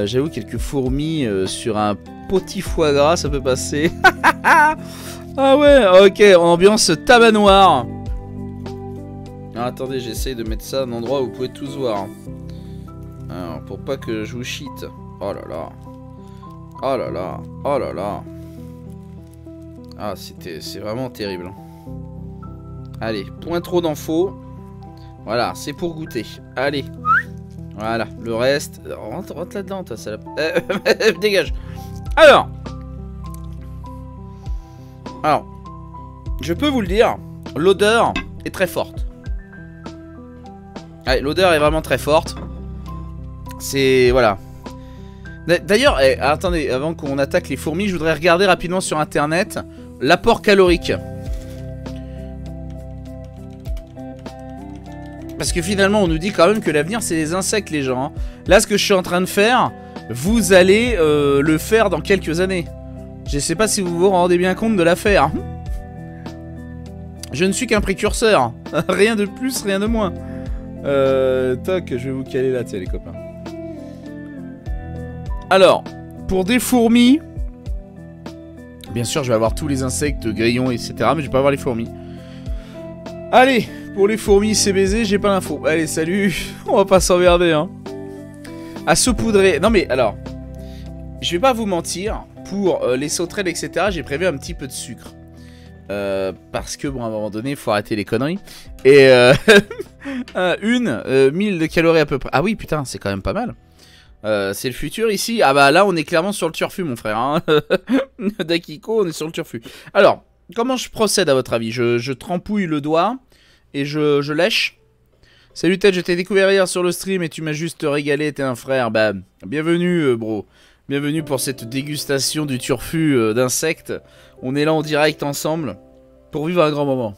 J'avoue, quelques fourmis sur un petit foie gras, ça peut passer. Ah ouais, ok, ambiance tabac noir. Ah, attendez, j'essaye de mettre ça à un endroit où vous pouvez tous voir. Alors, pour pas que je vous cheat. Oh là là. Oh là là. Oh là là. Ah, c'est vraiment terrible. Allez, point trop d'infos. Voilà, c'est pour goûter. Allez. Voilà, le reste... Rentre là-dedans, ta salope. Dégage. Alors, je peux vous le dire, l'odeur est très forte. Allez, l'odeur est vraiment très forte. C'est... Voilà. D'ailleurs, attendez, avant qu'on attaque les fourmis, je voudrais regarder rapidement sur internet l'apport calorique. Parce que finalement, on nous dit quand même que l'avenir, c'est les insectes, les gens. Hein. Là, ce que je suis en train de faire, vous allez le faire dans quelques années. Je sais pas si vous vous rendez bien compte de l'affaire. Je ne suis qu'un précurseur. Rien de plus, rien de moins. Toc, je vais vous caler là, tiens, les copains. Alors, pour des fourmis... Bien sûr, je vais avoir tous les insectes, grillons, etc. Mais je vais pas avoir les fourmis. Allez, pour les fourmis, c'est baisé, j'ai pas l'info. Allez, salut. On va pas s'emmerder, hein. À saupoudrer. Non mais, alors... Je vais pas vous mentir. Pour les sauterelles, etc., j'ai prévu un petit peu de sucre. Parce que, bon, à un moment donné, il faut arrêter les conneries. Et 1000 de calories à peu près. Ah oui, putain, c'est quand même pas mal. C'est le futur ici. Ah bah là, on est clairement sur le turfu, mon frère. Hein. Dakiko, on est sur le turfu. Alors, comment je procède à votre avis? Je trempouille le doigt et je lèche. Salut Ted, je t'ai découvert hier sur le stream et tu m'as juste régalé, t'es un frère. Bah, bienvenue, bro. Bienvenue pour cette dégustation du turfu d'insectes. On est là en direct ensemble pour vivre un grand moment.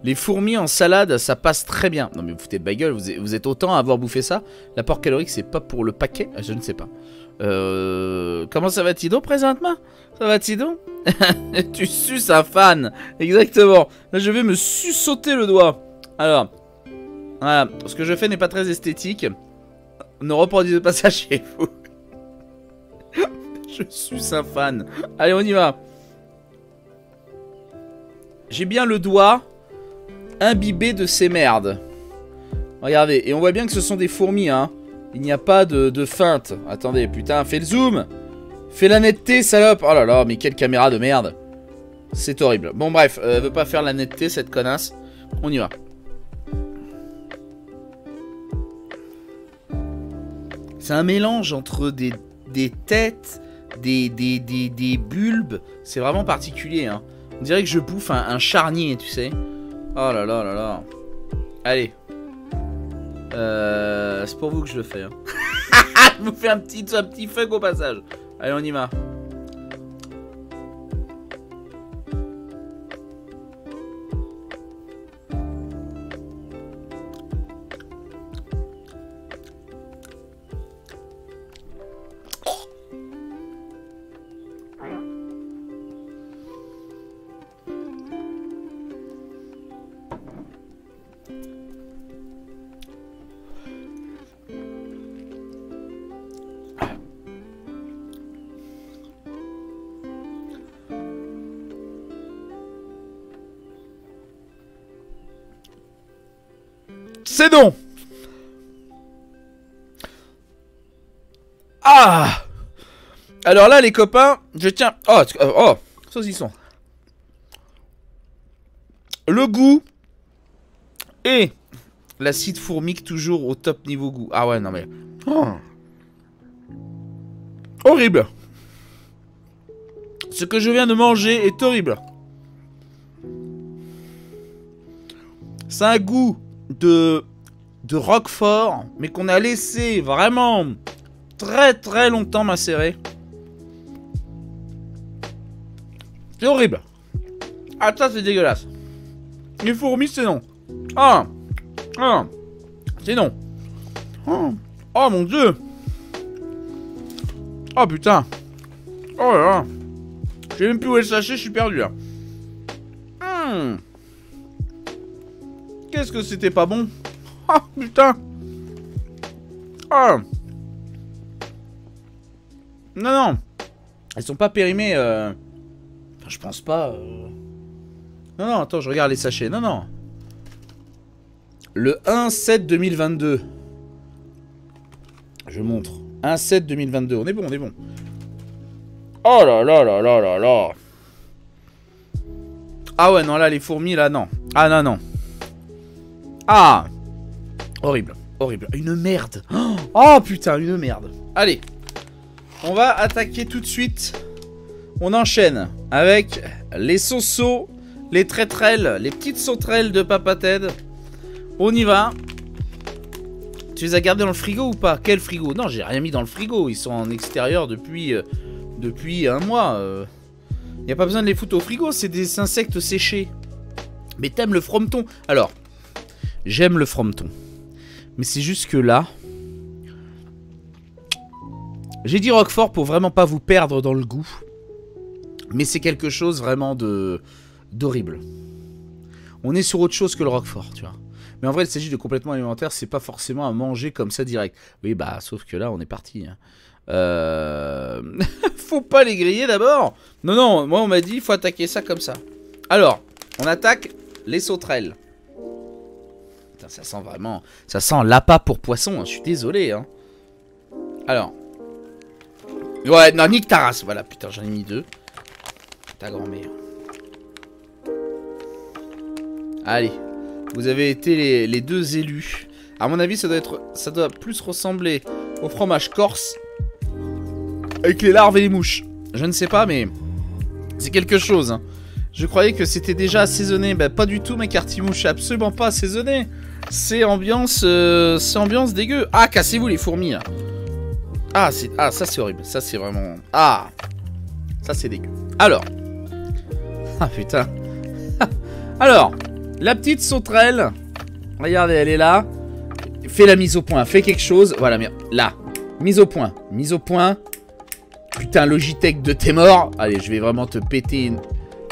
Les fourmis en salade, ça passe très bien. Non mais vous foutez de ma gueule, vous êtes autant à avoir bouffé ça. L'apport calorique, c'est pas pour le paquet? Je ne sais pas. Comment ça va, Tido, présentement? Ça va, Tido? Tu suces un fan. Exactement. Là, je vais me sussauter le doigt. Alors, voilà. Ce que je fais n'est pas très esthétique. Ne reproduisez pas ça chez vous. Je suce un fan. Allez, on y va. J'ai bien le doigt imbibé de ces merdes. Regardez, et on voit bien que ce sont des fourmis, hein. Il n'y a pas de feinte. Attendez, putain, fais le zoom. Fais la netteté, salope. Oh là là, mais quelle caméra de merde. C'est horrible. Bon, bref, elle veut pas faire la netteté, cette connasse. On y va. C'est un mélange entre des têtes, des bulbes. C'est vraiment particulier, hein. On dirait que je bouffe un charnier, tu sais. Oh là là là là. Allez. C'est pour vous que je le fais. Hein. Je vous fais un petit fuck au passage. Allez, on y va. C'est non. Ah. Alors là, les copains, je tiens... Oh, saucisson. Le goût et l'acide fourmique toujours au top niveau goût. Ah ouais, non mais... Oh. Horrible. Ce que je viens de manger est horrible. C'est un goût de roquefort, mais qu'on a laissé vraiment très longtemps macérer. C'est horrible. Ah, ça c'est dégueulasse. Les fourmis, c'est non. Ah, c'est non. Oh mon dieu. Oh putain. Oh là là. Je sais même plus où est le sachet, je suis perdu là. Qu'est-ce que c'était pas bon? Ah putain. Ah. Non. Elles sont pas périmées. Enfin, je pense pas. Non, attends, je regarde les sachets. Non. Le 1/7/2022. Je montre. 1/7/2022. On est bon. Oh là là. Ah ouais, non, là, les fourmis, là, non. Ah non. Ah. Horrible. Une merde. Oh putain, une merde. Allez. On va attaquer tout de suite. On enchaîne avec les sauceaux, les traîtrelles, les petites sauterelles de Papa Ted. On y va. Tu les as gardés dans le frigo ou pas? Quel frigo? Non, j'ai rien mis dans le frigo. Ils sont en extérieur depuis un mois. Y a pas besoin de les foutre au frigo. C'est des insectes séchés. Mais t'aimes le frometon? Alors, j'aime le frometon. Mais c'est juste que là... J'ai dit roquefort pour vraiment pas vous perdre dans le goût. Mais c'est quelque chose vraiment d'horrible. On est sur autre chose que le roquefort, tu vois. Mais en vrai, il s'agit de complètement alimentaire. C'est pas forcément à manger comme ça direct. Oui, bah, sauf que là, on est parti. Faut pas les griller d'abord. Non, moi, on m'a dit, faut attaquer ça comme ça. Alors, on attaque les sauterelles. Putain, ça sent vraiment... Ça sent l'appât pour poisson, hein. Je suis désolé, hein. Alors... Ouais, non, nique ta race. Voilà, putain, j'en ai mis 2. Ta grand-mère. Allez. Vous avez été les deux élus. À mon avis, ça doit plus ressembler au fromage corse. Avec les larves et les mouches. Je ne sais pas, mais... C'est quelque chose, hein. Je croyais que c'était déjà assaisonné. Bah, pas du tout, mes cartimouches. Absolument pas assaisonné. C'est ambiance dégueu. Ah, cassez-vous, les fourmis, là. Ah, ça c'est horrible. Ça c'est vraiment... Ah, ça c'est dégueu. Alors. Ah putain. Alors, la petite sauterelle. Regardez, elle est là. Fais la mise au point. Fais quelque chose. Voilà, là. Mise au point. Mise au point. Putain, Logitech de tes morts. Allez, je vais vraiment te péter une...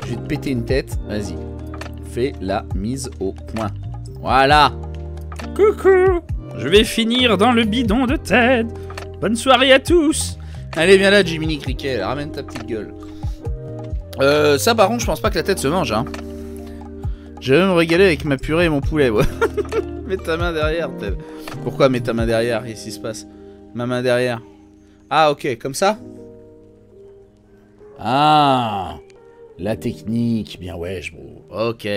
Je vais te péter une tête. Vas-y. Fais la mise au point. Voilà. Coucou. Je vais finir dans le bidon de Ted. Bonne soirée à tous. Allez, viens là, Jiminy Cricket. Ramène ta petite gueule. Ça, par contre, je pense pas que la tête se mange, hein. Je vais me régaler avec ma purée et mon poulet, ouais. Mets ta main derrière, Ted. Pourquoi mets ta main derrière? Qu'est-ce qui se passe? Ma main derrière. Ah, ok, comme ça? Ah, la technique. Bien, ouais, ok.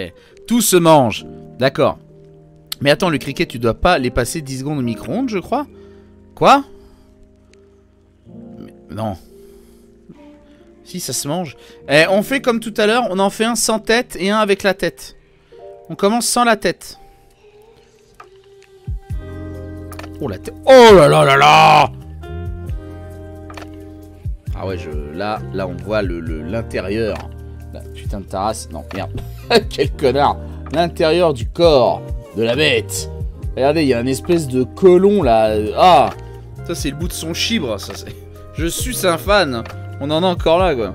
Tout se mange. D'accord. Mais attends, le cricket, tu dois pas les passer 10 secondes au micro-ondes, je crois? Quoi? Mais, non. Si, ça se mange. Eh, on fait comme tout à l'heure, on en fait un sans tête et un avec la tête. On commence sans la tête. Oh, la tête. Oh là là là là! Ah ouais, là, on voit l'intérieur. La putain de terrasse. Non, merde. Quel connard. L'intérieur du corps de la bête. Regardez, il y a une espèce de colon là. Ah, ça c'est le bout de son chibre. Ça, je suis un fan. On en a encore là, quoi.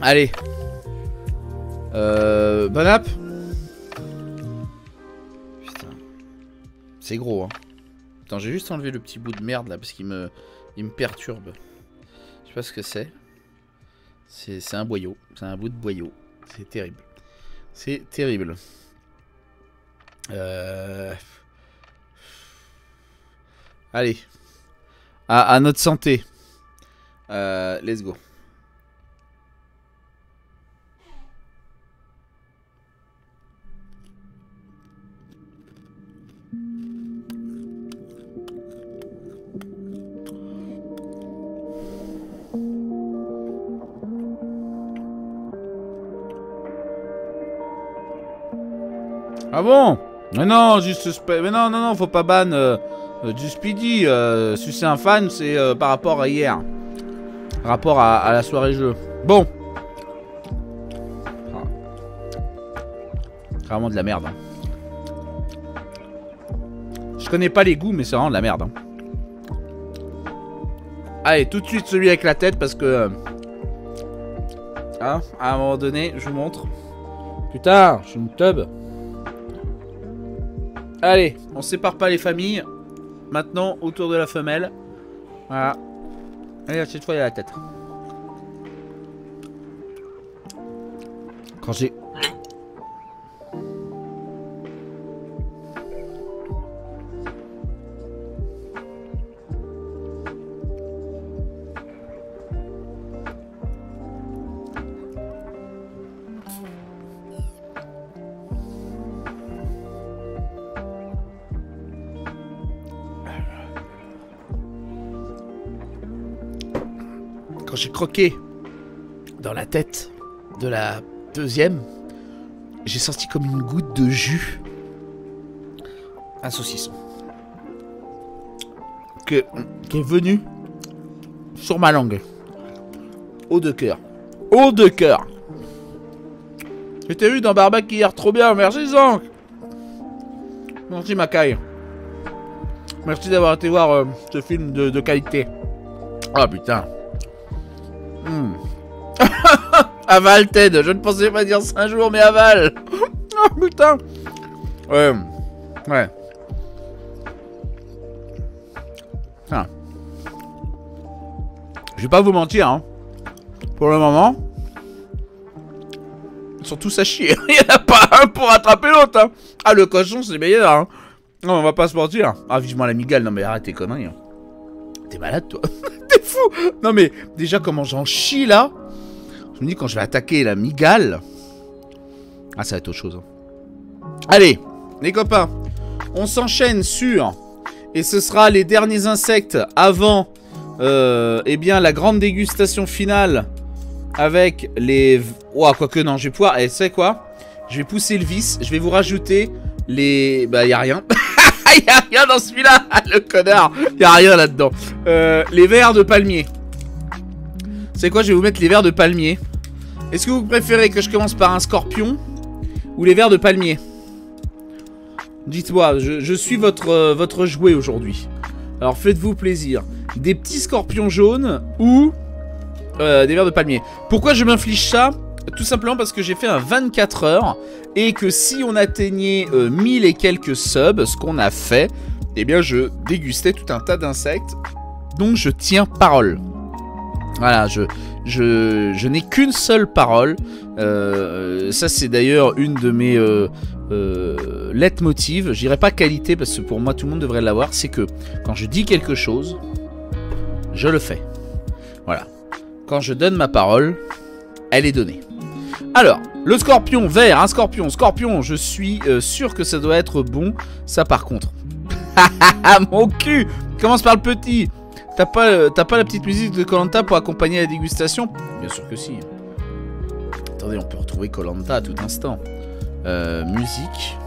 Allez. Bon app. Putain. C'est gros, hein. Attends, j'ai juste enlevé le petit bout de merde là parce qu'il me perturbe. Je sais pas ce que c'est. C'est un boyau. C'est un bout de boyau. C'est terrible. C'est terrible. Allez. À notre santé. Let's go. Ah bon? Mais non, juste... Mais non, faut pas ban du Speedy. Si c'est un fan, c'est par rapport à hier. Par rapport à la soirée jeu. Bon. Ah. Vraiment de la merde. Hein. Je connais pas les goûts, mais c'est vraiment de la merde. Hein. Allez, tout de suite celui avec la tête, parce que... Hein, à un moment donné, je vous montre. Putain, je suis une tub. Allez, on sépare pas les familles. Maintenant, autour de la femelle. Voilà. Allez, cette fois, il y a la tête. Quand j'ai... Quand j'ai croqué dans la tête de la deuxième, j'ai senti comme une goutte de jus. Un saucisson. Qui est venu sur ma langue. Eau de cœur. Eau de cœur. Je t'ai vu dans Barbac hier, trop bien, merci Zank. Merci Macaille. Merci d'avoir été voir ce film de qualité. Ah putain. Aval Ted, je ne pensais pas dire ça un jour, mais aval. Oh putain. Ouais. Ah. Je vais pas vous mentir, hein. Pour le moment, ils sont tous à chier. Il n'y en a pas un pour attraper l'autre, hein. Ah, le cochon, c'est meilleur, hein. Non, on va pas se mentir. Ah, vivement la migale. Non, mais arrête tes conneries. Hein. T'es malade, toi. T'es fou. Non, mais déjà, comment j'en chie, là. Je me dis, quand je vais attaquer la migale... Ah, ça va être autre chose. Hein. Allez, les copains. On s'enchaîne sur... Et ce sera les derniers insectes avant... eh bien, la grande dégustation finale. Avec les... Ouah, quoique, non, je vais pouvoir... Eh, tu sais quoi? Je vais pousser le vis. Je vais vous rajouter les... Bah, y a rien. Il y a rien dans celui-là, le connard. Il y a rien là-dedans. Les vers de palmier. C'est quoi, je vais vous mettre les vers de palmier. Est-ce que vous préférez que je commence par un scorpion ou les vers de palmier? Dites-moi, je suis votre jouet aujourd'hui. Alors faites-vous plaisir. Des petits scorpions jaunes ou des vers de palmier. Pourquoi je m'inflige ça? Tout simplement parce que j'ai fait un 24 heures et que si on atteignait 1000 et quelques subs, ce qu'on a fait, eh bien je dégustais tout un tas d'insectes. Donc je tiens parole. Voilà, je n'ai qu'une seule parole. Ça c'est d'ailleurs une de mes leitmotiv. Je dirais pas qualité parce que pour moi tout le monde devrait l'avoir. C'est que quand je dis quelque chose, je le fais. Voilà. Quand je donne ma parole, elle est donnée. Alors, le scorpion vert, un scorpion. Scorpion, je suis sûr que ça doit être bon. Ça par contre. Mon cul. Commence par le petit. T'as pas la petite musique de Koh-Lanta pour accompagner la dégustation? Bien sûr que si. Attendez, on peut retrouver Koh-Lanta à tout instant. Musique.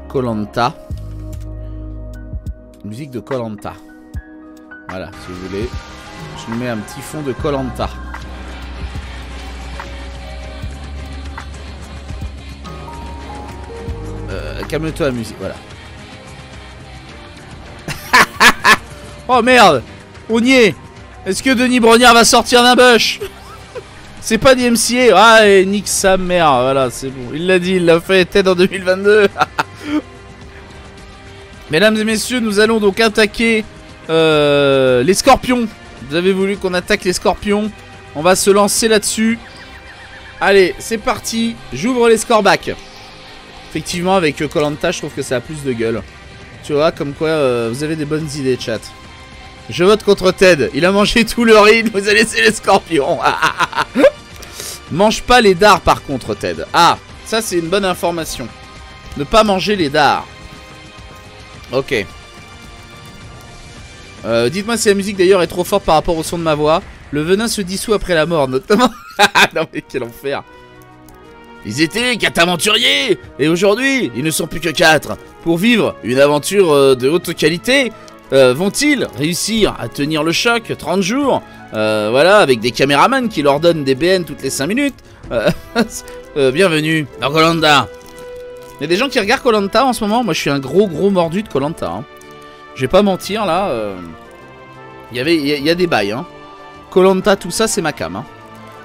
Koh-Lanta. Musique de Koh-Lanta. Voilà, si vous voulez. Je vous mets un petit fond de Koh-Lanta. Calme-toi la musique, voilà. Oh merde, on y est. Est-ce que Denis Brognard va sortir d'un bush? C'est pas DMCA. Ah, et nique sa mère, voilà, c'est bon. Il l'a dit, il l'a fait, TED en 2022. Mesdames et messieurs, nous allons donc attaquer les scorpions. Vous avez voulu qu'on attaque les scorpions. On va se lancer là-dessus. Allez, c'est parti. J'ouvre les scorebacks. Effectivement, avec Koh-Lanta, je trouve que ça a plus de gueule. Tu vois, comme quoi vous avez des bonnes idées, chat. Je vote contre Ted. Il a mangé tout le riz, vous avez laissé les scorpions. Mange pas les dards par contre, Ted. Ah, ça c'est une bonne information. Ne pas manger les dards. Ok. Dites-moi si la musique d'ailleurs est trop forte par rapport au son de ma voix. Le venin se dissout après la mort, notamment. Non mais quel enfer. Ils étaient 4 aventuriers. Et aujourd'hui, ils ne sont plus que 4. Pour vivre une aventure de haute qualité, vont-ils réussir à tenir le choc 30 jours voilà, avec des caméramans qui leur donnent des BN toutes les 5 minutes. Bienvenue dans Koh-Lanta. Il y a des gens qui regardent Koh-Lanta en ce moment. Moi je suis un gros mordu de Koh-Lanta, hein. Je vais pas mentir là. Il y a des bails, hein. Koh-Lanta, tout ça c'est ma cam, hein.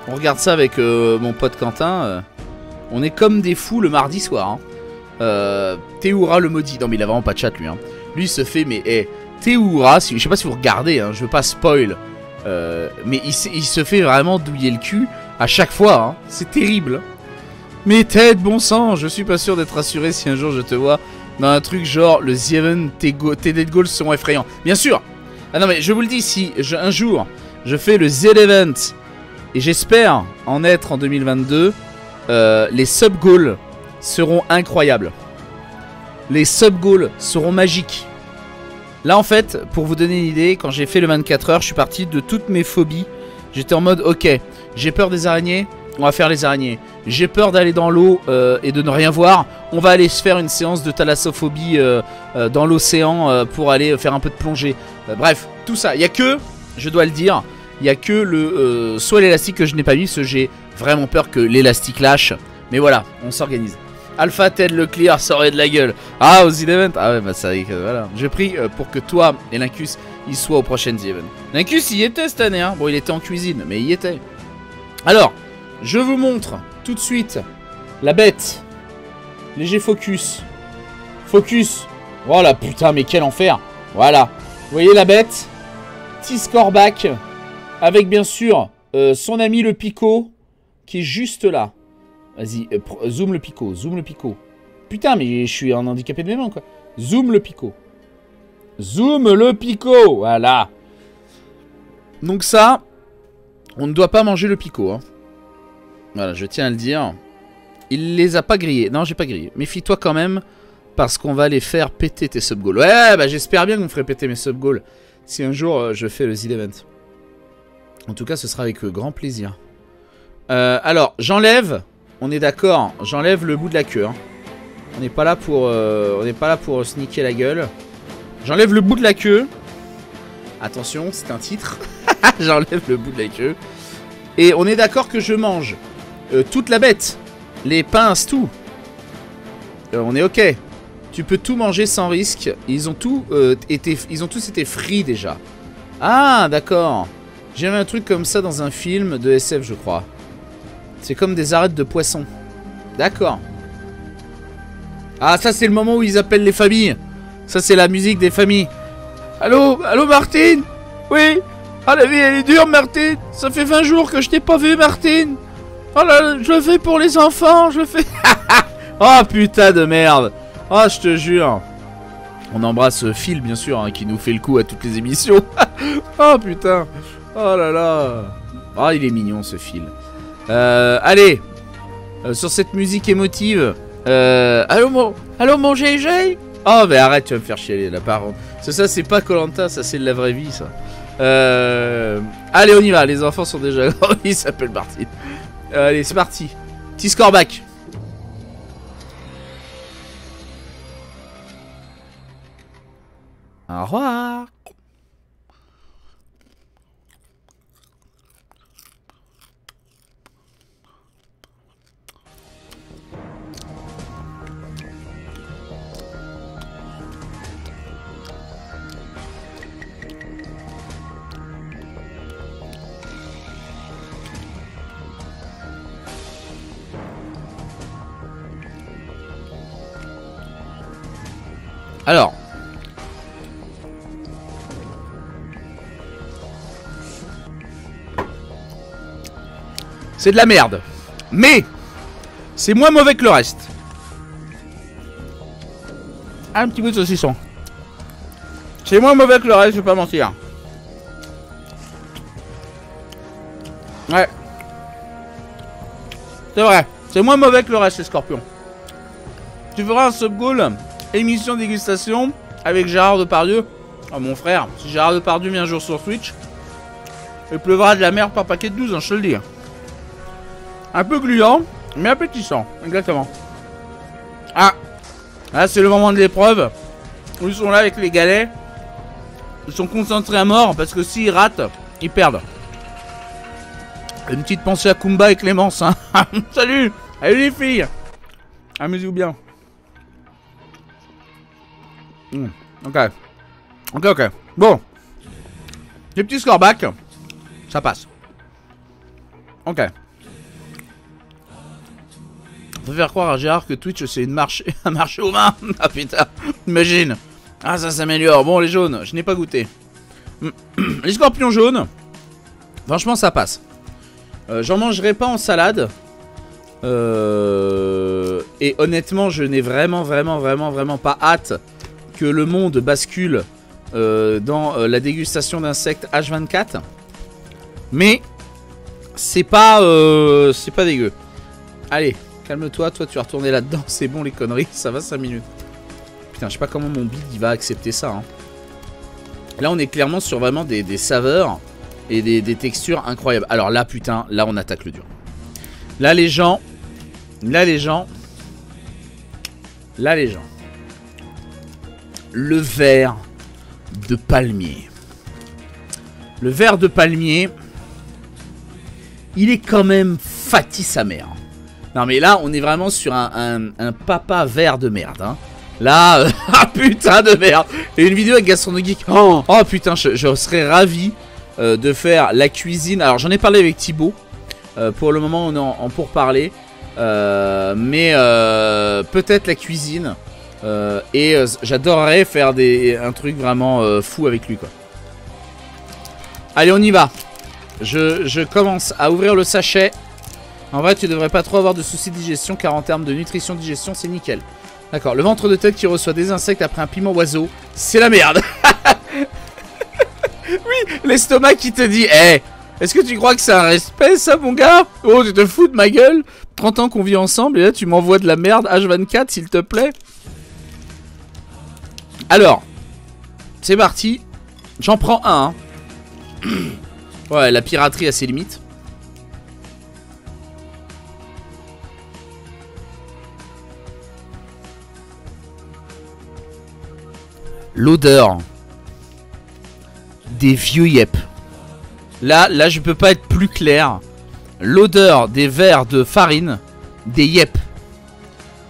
On regarde ça avec mon pote Quentin. On est comme des fous le mardi soir, hein. Théoura le maudit. Non mais il a vraiment pas de chat lui, hein. Lui il se fait mais Théoura, je sais pas si vous regardez, hein, je veux pas spoil, mais il se fait vraiment douiller le cul à chaque fois, hein. C'est terrible. Mais Ted, bon sang, je suis pas sûr d'être rassuré si un jour je te vois dans un truc genre le The Event, tes dead goals seront effrayants. Bien sûr. Ah non mais je vous le dis, si un jour je fais le Z Event, et j'espère en être en 2022, les sub goals seront incroyables. Les sub goals seront magiques. Là en fait, pour vous donner une idée, quand j'ai fait le 24 heures, je suis parti de toutes mes phobies. J'étais en mode, ok, j'ai peur des araignées, on va faire les araignées. J'ai peur d'aller dans l'eau et de ne rien voir, on va aller se faire une séance de thalassophobie dans l'océan pour aller faire un peu de plongée. Bref, tout ça, il n'y a que, je dois le dire, il n'y a que le soit l'élastique que je n'ai pas mis, parce que j'ai vraiment peur que l'élastique lâche. Mais voilà, on s'organise. Alpha Ted le clear, ça aurait de la gueule. Ah, aux events. Ah ouais, bah ça y est, voilà. J'ai pris pour que toi et Lincus ils soient aux prochaines events. Lincus il y était cette année, hein. Bon, il était en cuisine, mais il y était. Alors, je vous montre tout de suite la bête. Léger focus. Focus. Oh la putain, mais quel enfer. Voilà. Vous voyez la bête? Petit scoreback. Avec bien sûr son ami le Pico qui est juste là. Vas-y, zoom le Pico, zoom le Pico. Putain, mais je suis un handicapé de mes mains, quoi. Zoom le Pico. Zoom le Pico, voilà. Donc ça, on ne doit pas manger le Pico, hein. Voilà, je tiens à le dire. Il les a pas grillés. Non, j'ai pas grillé. Méfie-toi quand même, parce qu'on va les faire péter tes sub-goals. Ouais, bah j'espère bien que vous me ferez péter mes sub-goals si un jour je fais le Z-Event. En tout cas, ce sera avec grand plaisir. Alors, j'enlève... On est d'accord, j'enlève le bout de la queue. Hein. On n'est pas là pour sneaker la gueule. J'enlève le bout de la queue. Attention, c'est un titre. J'enlève le bout de la queue. Et on est d'accord que je mange toute la bête. Les pinces, tout. On est ok. Tu peux tout manger sans risque. Ils ont tous été frits déjà. Ah, d'accord. J'ai vu un truc comme ça dans un film de SF, je crois. C'est comme des arêtes de poisson. D'accord. Ah, ça c'est le moment où ils appellent les familles. Ça c'est la musique des familles. Allô, allô Martine? Oui. Ah, la vie elle est dure, Martine. Ça fait 20 jours que je t'ai pas vu, Martine. Oh là, je le fais pour les enfants, je le fais. Oh putain de merde. Oh, je te jure. On embrasse Phil, bien sûr, hein, qui nous fait le coup à toutes les émissions. Oh putain. Oh là là. Oh, il est mignon ce Phil. Allez. Sur cette musique émotive. Allô mon GG. Oh, mais arrête, tu vas me faire chialer là, par contre. Ça, c'est pas Koh-Lanta, ça, c'est de la vraie vie, ça. Allez, on y va. Les enfants sont déjà grands. Ils s'appellent Martine. Allez, c'est parti. Petit score back. Au revoir. Alors, c'est de la merde, mais c'est moins mauvais que le reste. Un petit bout de saucisson. C'est moins mauvais que le reste, je vais pas mentir. Ouais. C'est vrai, c'est moins mauvais que le reste, les scorpions. Tu feras un sub-goal, émission dégustation avec Gérard Depardieu. Oh mon frère, si Gérard Depardieu vient un jour sur Twitch, il pleuvra de la merde par paquet de 12, hein, je te le dis. Un peu gluant, mais appétissant, exactement. Ah, là c'est le moment de l'épreuve. Ils sont là avec les galets. Ils sont concentrés à mort parce que s'ils ratent, ils perdent. Une petite pensée à Kumba et Clémence. Hein. Salut. Allez les filles. Amusez-vous bien. Ok. Ok. Bon. Les petits scorebacks. Ça passe. Ok. On peut faire croire à Gérard que Twitch c'est un marché aux mains. Ah putain. Imagine. Ah ça s'améliore. Bon les jaunes, je n'ai pas goûté. Les scorpions jaunes. Franchement ça passe. J'en mangerai pas en salade. Et honnêtement je n'ai vraiment pas hâte que le monde bascule dans la dégustation d'insectes H24. Mais c'est pas dégueu. Allez, calme-toi, toi tu vas retourner là-dedans, c'est bon les conneries, ça va 5 minutes. Putain, je sais pas comment mon bide il va accepter ça. Hein. Là on est clairement sur vraiment des saveurs et des textures incroyables. Alors là putain, là on attaque le dur. Là les gens. Le verre de palmier. Le verre de palmier, il est quand même fatigué sa mère. Non mais là, on est vraiment sur un papa vert de merde. Hein. Là, ah putain de merde. Et une vidéo avec Gastronogeek. Oh putain, je serais ravi de faire la cuisine. Alors j'en ai parlé avec Thibaut. Pour le moment, on est en pourparlers. Mais peut-être la cuisine. Et j'adorerais faire un truc vraiment fou avec lui quoi. Allez on y va. Je commence à ouvrir le sachet. En vrai tu devrais pas trop avoir de soucis de digestion, car en termes de nutrition digestion c'est nickel. D'accord, le ventre de tête qui reçoit des insectes après un piment oiseau, c'est la merde. Oui, l'estomac qui te dit hey, est-ce que tu crois que c'est un respect ça mon gars? Oh tu te fous de ma gueule. 30 ans qu'on vit ensemble et là tu m'envoies de la merde H24 s'il te plaît. Alors, c'est parti. J'en prends un. Hein. Ouais, la piraterie a ses limites. L'odeur des vieux yep. Là, je peux pas être plus clair. L'odeur des verres de farine des yep.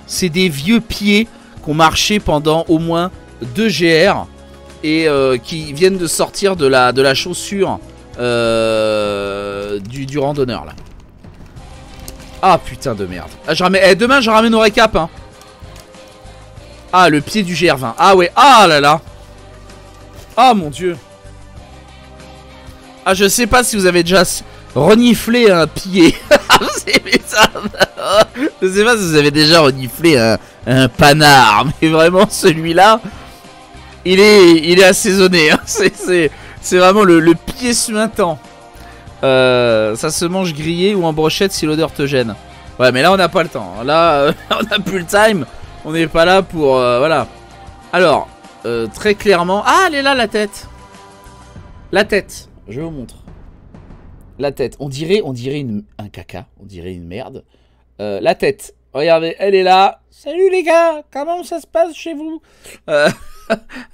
C'est des vieux pieds qui ont marché pendant au moins 2 GR et qui viennent de sortir de la chaussure du randonneur là. Ah putain de merde. Ah, demain je ramène au récap hein. Ah le pied du GR20. Ah ouais. Ah là là. Ah mon dieu. Ah je sais pas si vous avez déjà reniflé un pied. Je sais pas si vous avez déjà reniflé un panard. Mais vraiment celui-là il est assaisonné hein. C'est vraiment le pied suintant. Ça se mange grillé ou en brochette si l'odeur te gêne. Ouais mais là on n'a pas le temps. Là on n'a plus le time. On n'est pas là pour... voilà. Alors, très clairement... Ah elle est là la tête. La tête. Je vous montre. La tête. On dirait un caca. On dirait une merde. La tête. Regardez, elle est là. Salut les gars. Comment ça se passe chez vous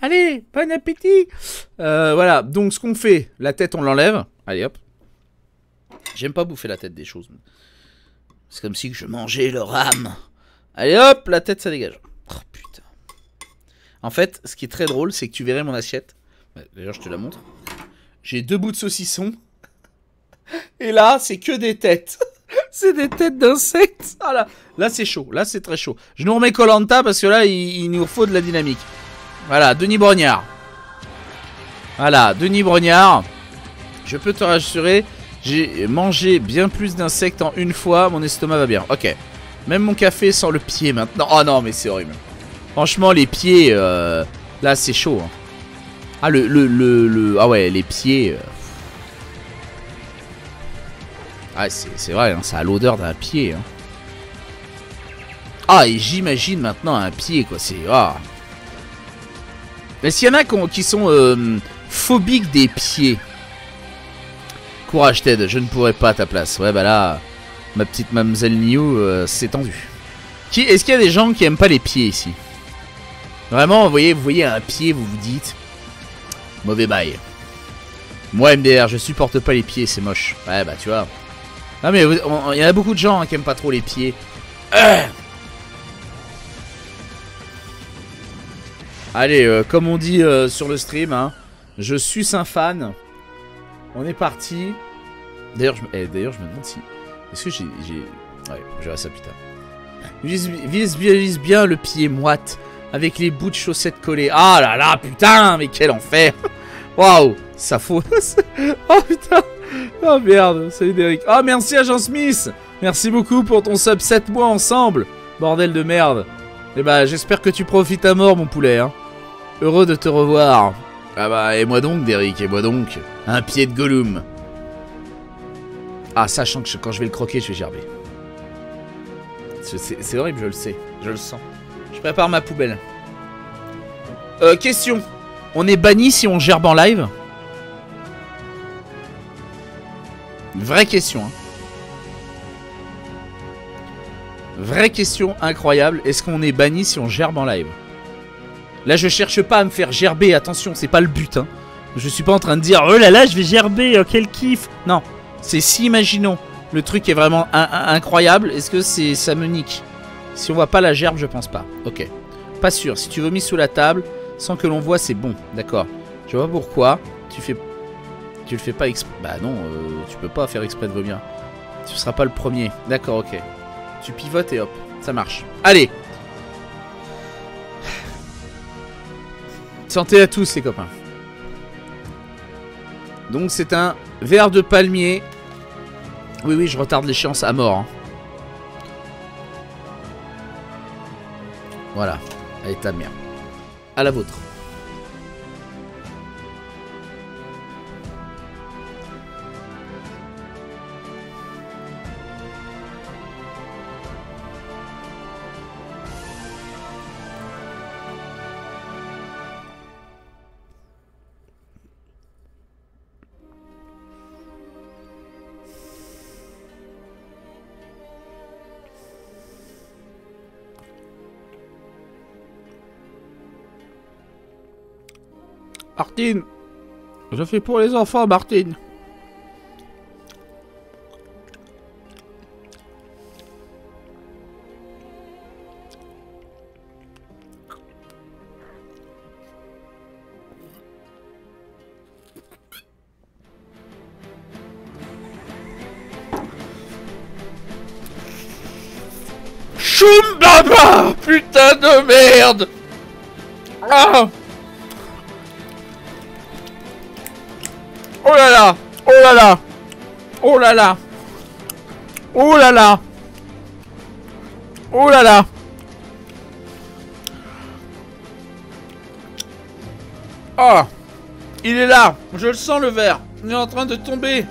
allez, bon appétit. Voilà, donc ce qu'on fait, la tête on l'enlève. Allez hop. J'aime pas bouffer la tête des choses. C'est comme si je mangeais leur âme. Allez hop, la tête ça dégage. Oh putain. En fait, ce qui est très drôle, c'est que tu verrais mon assiette. D'ailleurs, je te la montre. J'ai 2 bouts de saucisson. Et là, c'est que des têtes. C'est des têtes d'insectes. Ah là c'est chaud. Là, c'est très chaud. Je nous remets Koh-Lanta parce que là, il nous faut de la dynamique. Voilà, Denis Brognard. Voilà, Denis Brognard. Je peux te rassurer, j'ai mangé bien plus d'insectes en une fois. Mon estomac va bien. Ok. Même mon café sans le pied maintenant. Oh non, mais c'est horrible. Franchement, les pieds, là, c'est chaud. Hein. Ah, ah ouais, les pieds. Ah, c'est vrai, hein, ça a l'odeur d'un pied. Hein. Ah, et j'imagine maintenant un pied, quoi. C'est... Ah. Mais s'il y en a qui sont phobiques des pieds. Courage, Ted, je ne pourrais pas à ta place. Ouais, bah là, ma petite mademoiselle Nio s'est tendue. Est-ce qu'il y a des gens qui aiment pas les pieds ici? Vraiment, vous voyez un pied, vous vous dites... Mauvais bail. Moi, MDR, je supporte pas les pieds, c'est moche. Ouais, bah tu vois. Non mais il y en a beaucoup de gens hein, qui aiment pas trop les pieds. Allez, comme on dit sur le stream, hein, je suis un fan. On est parti. D'ailleurs, je me demande si... Est-ce que j'ai... Ouais, je verrai ça plus tard. Vise bien le pied moite. Avec les bouts de chaussettes collés. Ah là là, putain, mais quel enfer. Waouh, ça faut... Oh putain. Oh merde, salut Derek. Oh merci Agent Smith. Merci beaucoup pour ton sub 7 mois ensemble. Bordel de merde. Et bah j'espère que tu profites à mort mon poulet. Hein. Heureux de te revoir. Ah bah et moi donc Derek, et moi donc. Un pied de Gollum. Ah sachant que quand je vais le croquer je vais gerber. C'est horrible, je le sais. Je le sens. Je prépare ma poubelle. Question. On est banni si on gerbe en live? Vraie question. Hein. Vraie question incroyable. Est-ce qu'on est banni si on gerbe en live? Là, je cherche pas à me faire gerber. Attention, c'est pas le but. Hein. Je suis pas en train de dire oh là là, je vais gerber. Quel kiff. Non. C'est si, imaginons. Le truc est vraiment incroyable. Est-ce que ça me nique? Si on voit pas la gerbe, je pense pas. Ok. Pas sûr. Si tu vomis sous la table, sans que l'on voit, c'est bon. D'accord. Je vois pourquoi. Tu le fais pas exprès. Bah non, tu peux pas faire exprès de vomir. Tu seras pas le premier. D'accord, ok. Tu pivotes et hop. Ça marche. Allez. Santé à tous les copains. Donc c'est un verre de palmier. Oui, oui, je retarde l'échéance à mort. Hein. Voilà. Allez, ta mère. À la vôtre. Martine. Je fais pour les enfants, Martine. Choum baba! Putain de merde! Ah! Oh là là! Oh là là! Oh là là! Oh là là! Oh là là! Ah! Il est là! Je le sens le verre! Il est en train de tomber!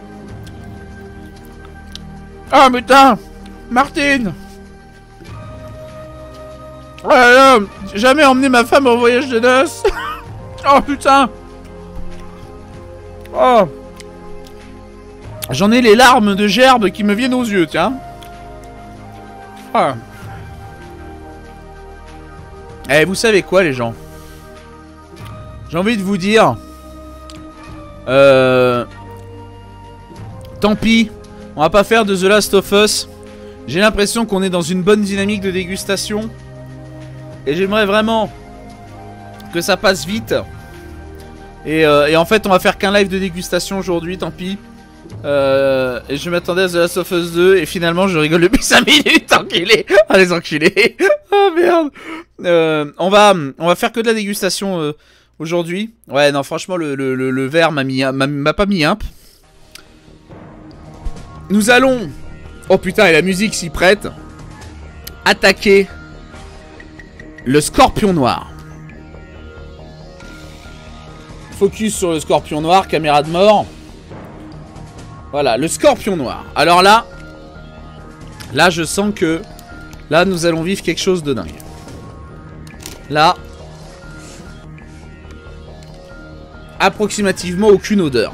Ah putain! Martine! Oh là là! J'ai jamais emmené ma femme en voyage de noces! Oh putain! Oh! J'en ai les larmes de gerbe qui me viennent aux yeux, tiens. Ah. Eh, vous savez quoi, les gens? J'ai envie de vous dire... Tant pis. On va pas faire de The Last of Us. J'ai l'impression qu'on est dans une bonne dynamique de dégustation. Et j'aimerais vraiment que ça passe vite. Et en fait, on va faire qu'un live de dégustation aujourd'hui, tant pis. Et je m'attendais à The Last of Us 2 et finalement je rigole depuis 5 minutes, enculé. Ah les enculés. Oh merde. On va faire que de la dégustation aujourd'hui. Ouais non franchement le verre m'a pas mis imp. Nous allons... Oh putain et la musique s'y prête. Attaquer le scorpion noir. Focus sur le scorpion noir, caméra de mort. Voilà, le scorpion noir. Alors là, je sens que... Là, nous allons vivre quelque chose de dingue. Là... Approximativement aucune odeur.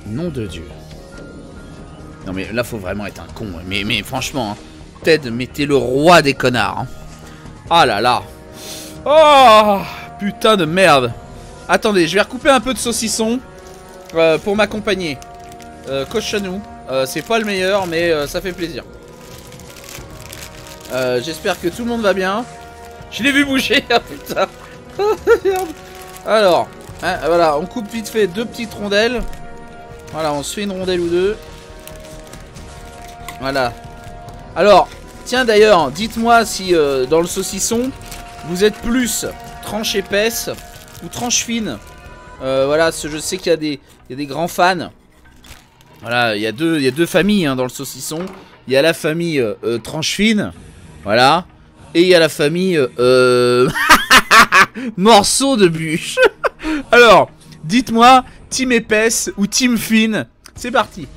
Nom de Dieu. Non mais là, faut vraiment être un con. Mais franchement, hein, Ted, mais t'es le roi des connards. Hein. Ah là là. Oh, putain de merde. Attendez, je vais recouper un peu de saucisson pour m'accompagner. Cochonou. C'est pas le meilleur, mais ça fait plaisir. J'espère que tout le monde va bien. Je l'ai vu bouger, ah putain. Merde. Alors, hein, voilà, on coupe vite fait 2 petites rondelles. Voilà, on se fait une rondelle ou 2. Voilà. Alors, tiens d'ailleurs, dites-moi si dans le saucisson, vous êtes plus tranche épaisse ou tranche fine. Voilà, je sais qu'il y a des grands fans. Voilà, il y a deux familles hein, dans le saucisson. Il y a la famille tranche fine. Voilà. Et il y a la famille morceau de bûche. Alors, dites-moi, team épaisse ou team fine. C'est parti.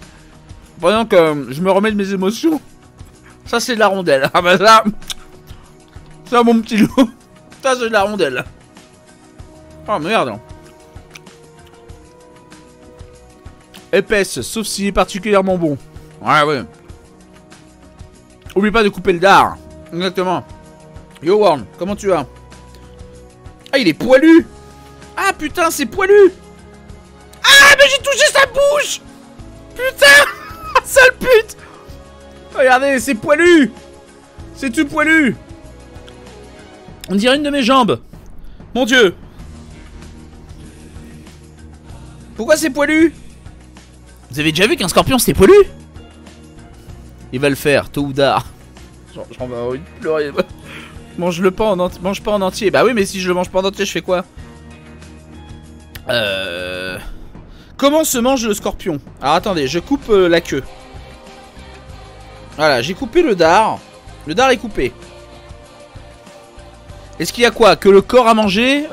Voyons que je me remets de mes émotions. Ça, c'est de la rondelle. Ah bah ça, mon petit loup. Ça, c'est de la rondelle. Oh merde. Épaisse, sauf s'il est particulièrement bon. Ouais, ouais. Oublie pas de couper le dard. Exactement. Yo, Warren, comment tu vas? Ah, il est poilu. Ah, putain, c'est poilu. Ah, mais j'ai touché sa bouche. Putain. Sale pute. Regardez, c'est poilu. C'est tout poilu. On dirait une de mes jambes. Mon Dieu. Pourquoi c'est poilu? Vous avez déjà vu qu'un scorpion c'était poilu? Il va le faire, tôt ou tard. J'en vais envie de pleurer. Mange-le pas en entier. Mange pas en entier. Bah oui, mais si je le mange pas en entier, je fais quoi? Comment se mange le scorpion? Alors attendez, je coupe la queue. Voilà, j'ai coupé le dard. Le dard est coupé. Est-ce qu'il y a quoi? Que le corps à manger?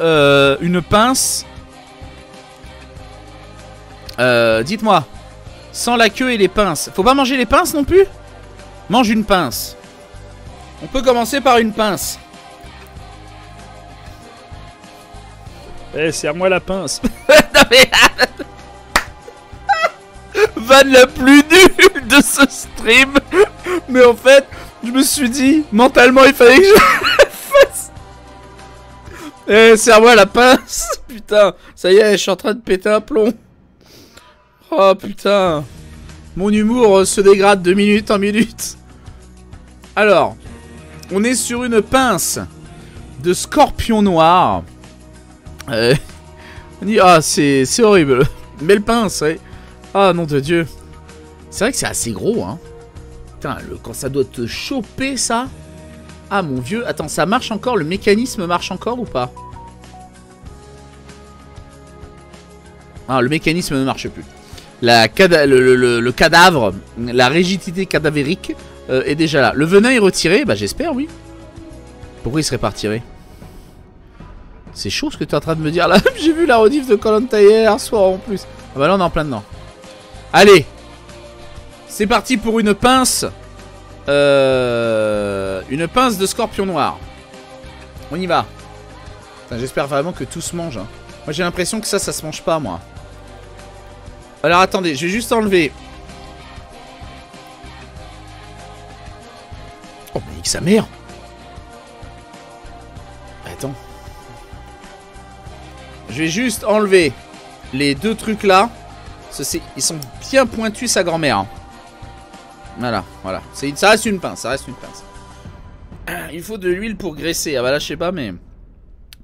Une pince? Dites-moi. Sans la queue et les pinces. Faut pas manger les pinces non plus? Mange une pince. On peut commencer par une pince. Eh, c'est à moi la pince. Non mais... Vanne la plus nulle de ce stream. Mais en fait, je me suis dit, mentalement, il fallait que je fasse. Eh, serre-moi la pince. Putain, ça y est, je suis en train de péter un plomb. Oh putain. Mon humour se dégrade de minute en minute. Alors, on est sur une pince de scorpion noir. On dit, ah, c'est horrible. Belle pince, ouais. Ah, nom de Dieu. C'est vrai que c'est assez gros, hein. Putain, quand ça doit te choper, ça. Ah, mon vieux. Attends, ça marche encore? Le mécanisme marche encore ou pas? Ah, le mécanisme ne marche plus. Le cadavre, la rigidité cadavérique est déjà là. Le venin est retiré? Bah, j'espère, oui. Pourquoi il serait pas retiré? C'est chaud ce que tu es en train de me dire là. J'ai vu la rediff de Koh-Lanta hier soir en plus. Ah bah là on est en plein dedans. Allez. C'est parti pour une pince. Une pince de scorpion noir. On y va. J'espère vraiment que tout se mange. Hein. Moi j'ai l'impression que ça se mange pas moi. Alors attendez, je vais juste enlever. Oh mais nique sa mère. Attends. Je vais juste enlever les deux trucs là. Ils sont bien pointus sa grand-mère. Hein. Voilà, voilà. Ça reste une pince, ça reste une pince. Il faut de l'huile pour graisser. Ah bah là je sais pas mais...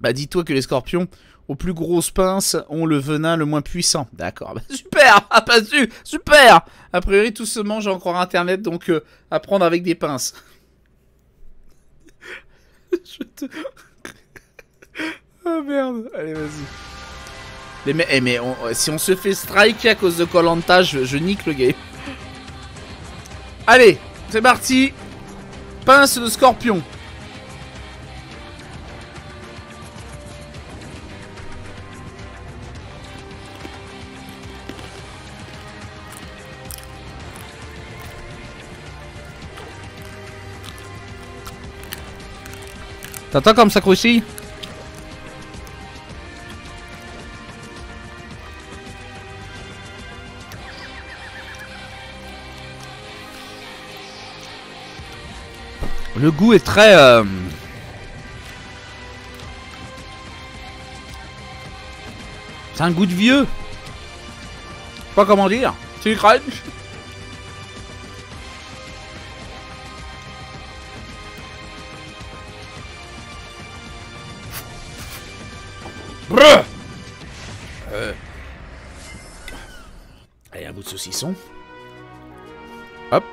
Bah dis-toi que les scorpions aux plus grosses pinces ont le venin le moins puissant. D'accord, bah, super. Ah pas super. A priori tout se mange en croire internet donc à prendre avec des pinces. Je te... Oh merde, allez vas-y. Mais si on se fait strike à cause de Koh-Lanta, je nique le game. Allez, c'est parti. Pince de scorpion. T'entends comme ça croustille? Le goût est très... C'est un goût de vieux. Je sais pas comment dire. C'est crunch. Allez, un bout de saucisson. Hop.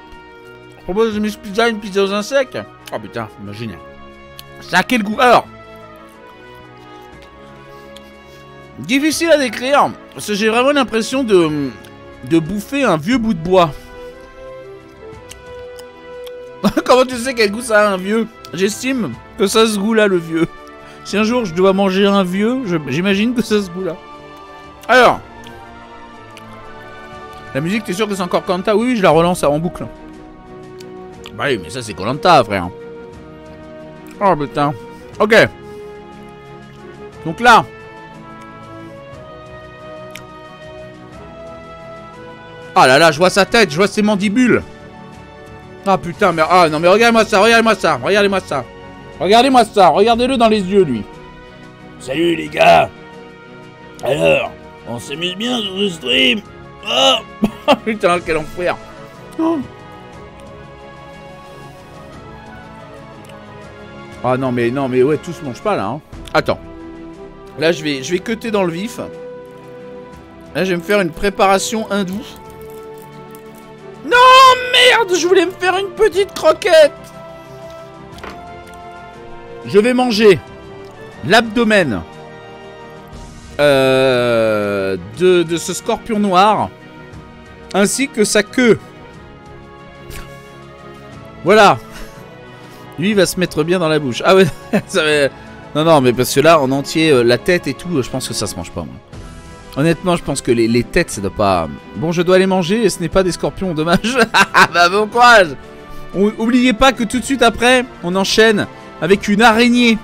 Je propose de Miss Pizza, une pizza aux insectes. Oh putain, imagine. Ça a quel goût? Alors. Difficile à décrire. Parce que j'ai vraiment l'impression de bouffer un vieux bout de bois. Comment tu sais quel goût ça a un vieux? J'estime que ça se goût là le vieux. Si un jour je dois manger un vieux, j'imagine que ça se goût là. Alors. La musique, t'es sûr que c'est encore Koh-Lanta? Oui, je la relance en boucle. Bah oui, mais ça c'est Koh-Lanta, frère. Oh putain. Ok. Donc là. Ah là là, je vois sa tête, je vois ses mandibules. Ah putain, mais... Ah non, mais regardez-moi ça, regardez-moi ça, regardez-moi ça. Regardez-moi ça, regardez-le dans les yeux, lui. Salut les gars. Alors, on s'amuse bien sur ce stream. Oh putain, quel enfer. Oh. Ah non mais ouais, tout se mange pas là. Hein. Attends. Là je vais cutter dans le vif. Là je vais me faire une préparation hindoue. Non merde, je voulais me faire une petite croquette. Je vais manger l'abdomen de ce scorpion noir ainsi que sa queue. Voilà. Lui, il va se mettre bien dans la bouche. Ah ouais, ça va... Non, mais parce que là, en entier, la tête et tout, je pense que ça se mange pas, moi. Honnêtement, je pense que les têtes, ça doit pas... Bon, je dois les manger et ce n'est pas des scorpions, dommage. Bah, bon courage. Oubliez pas que tout de suite après, on enchaîne avec une araignée.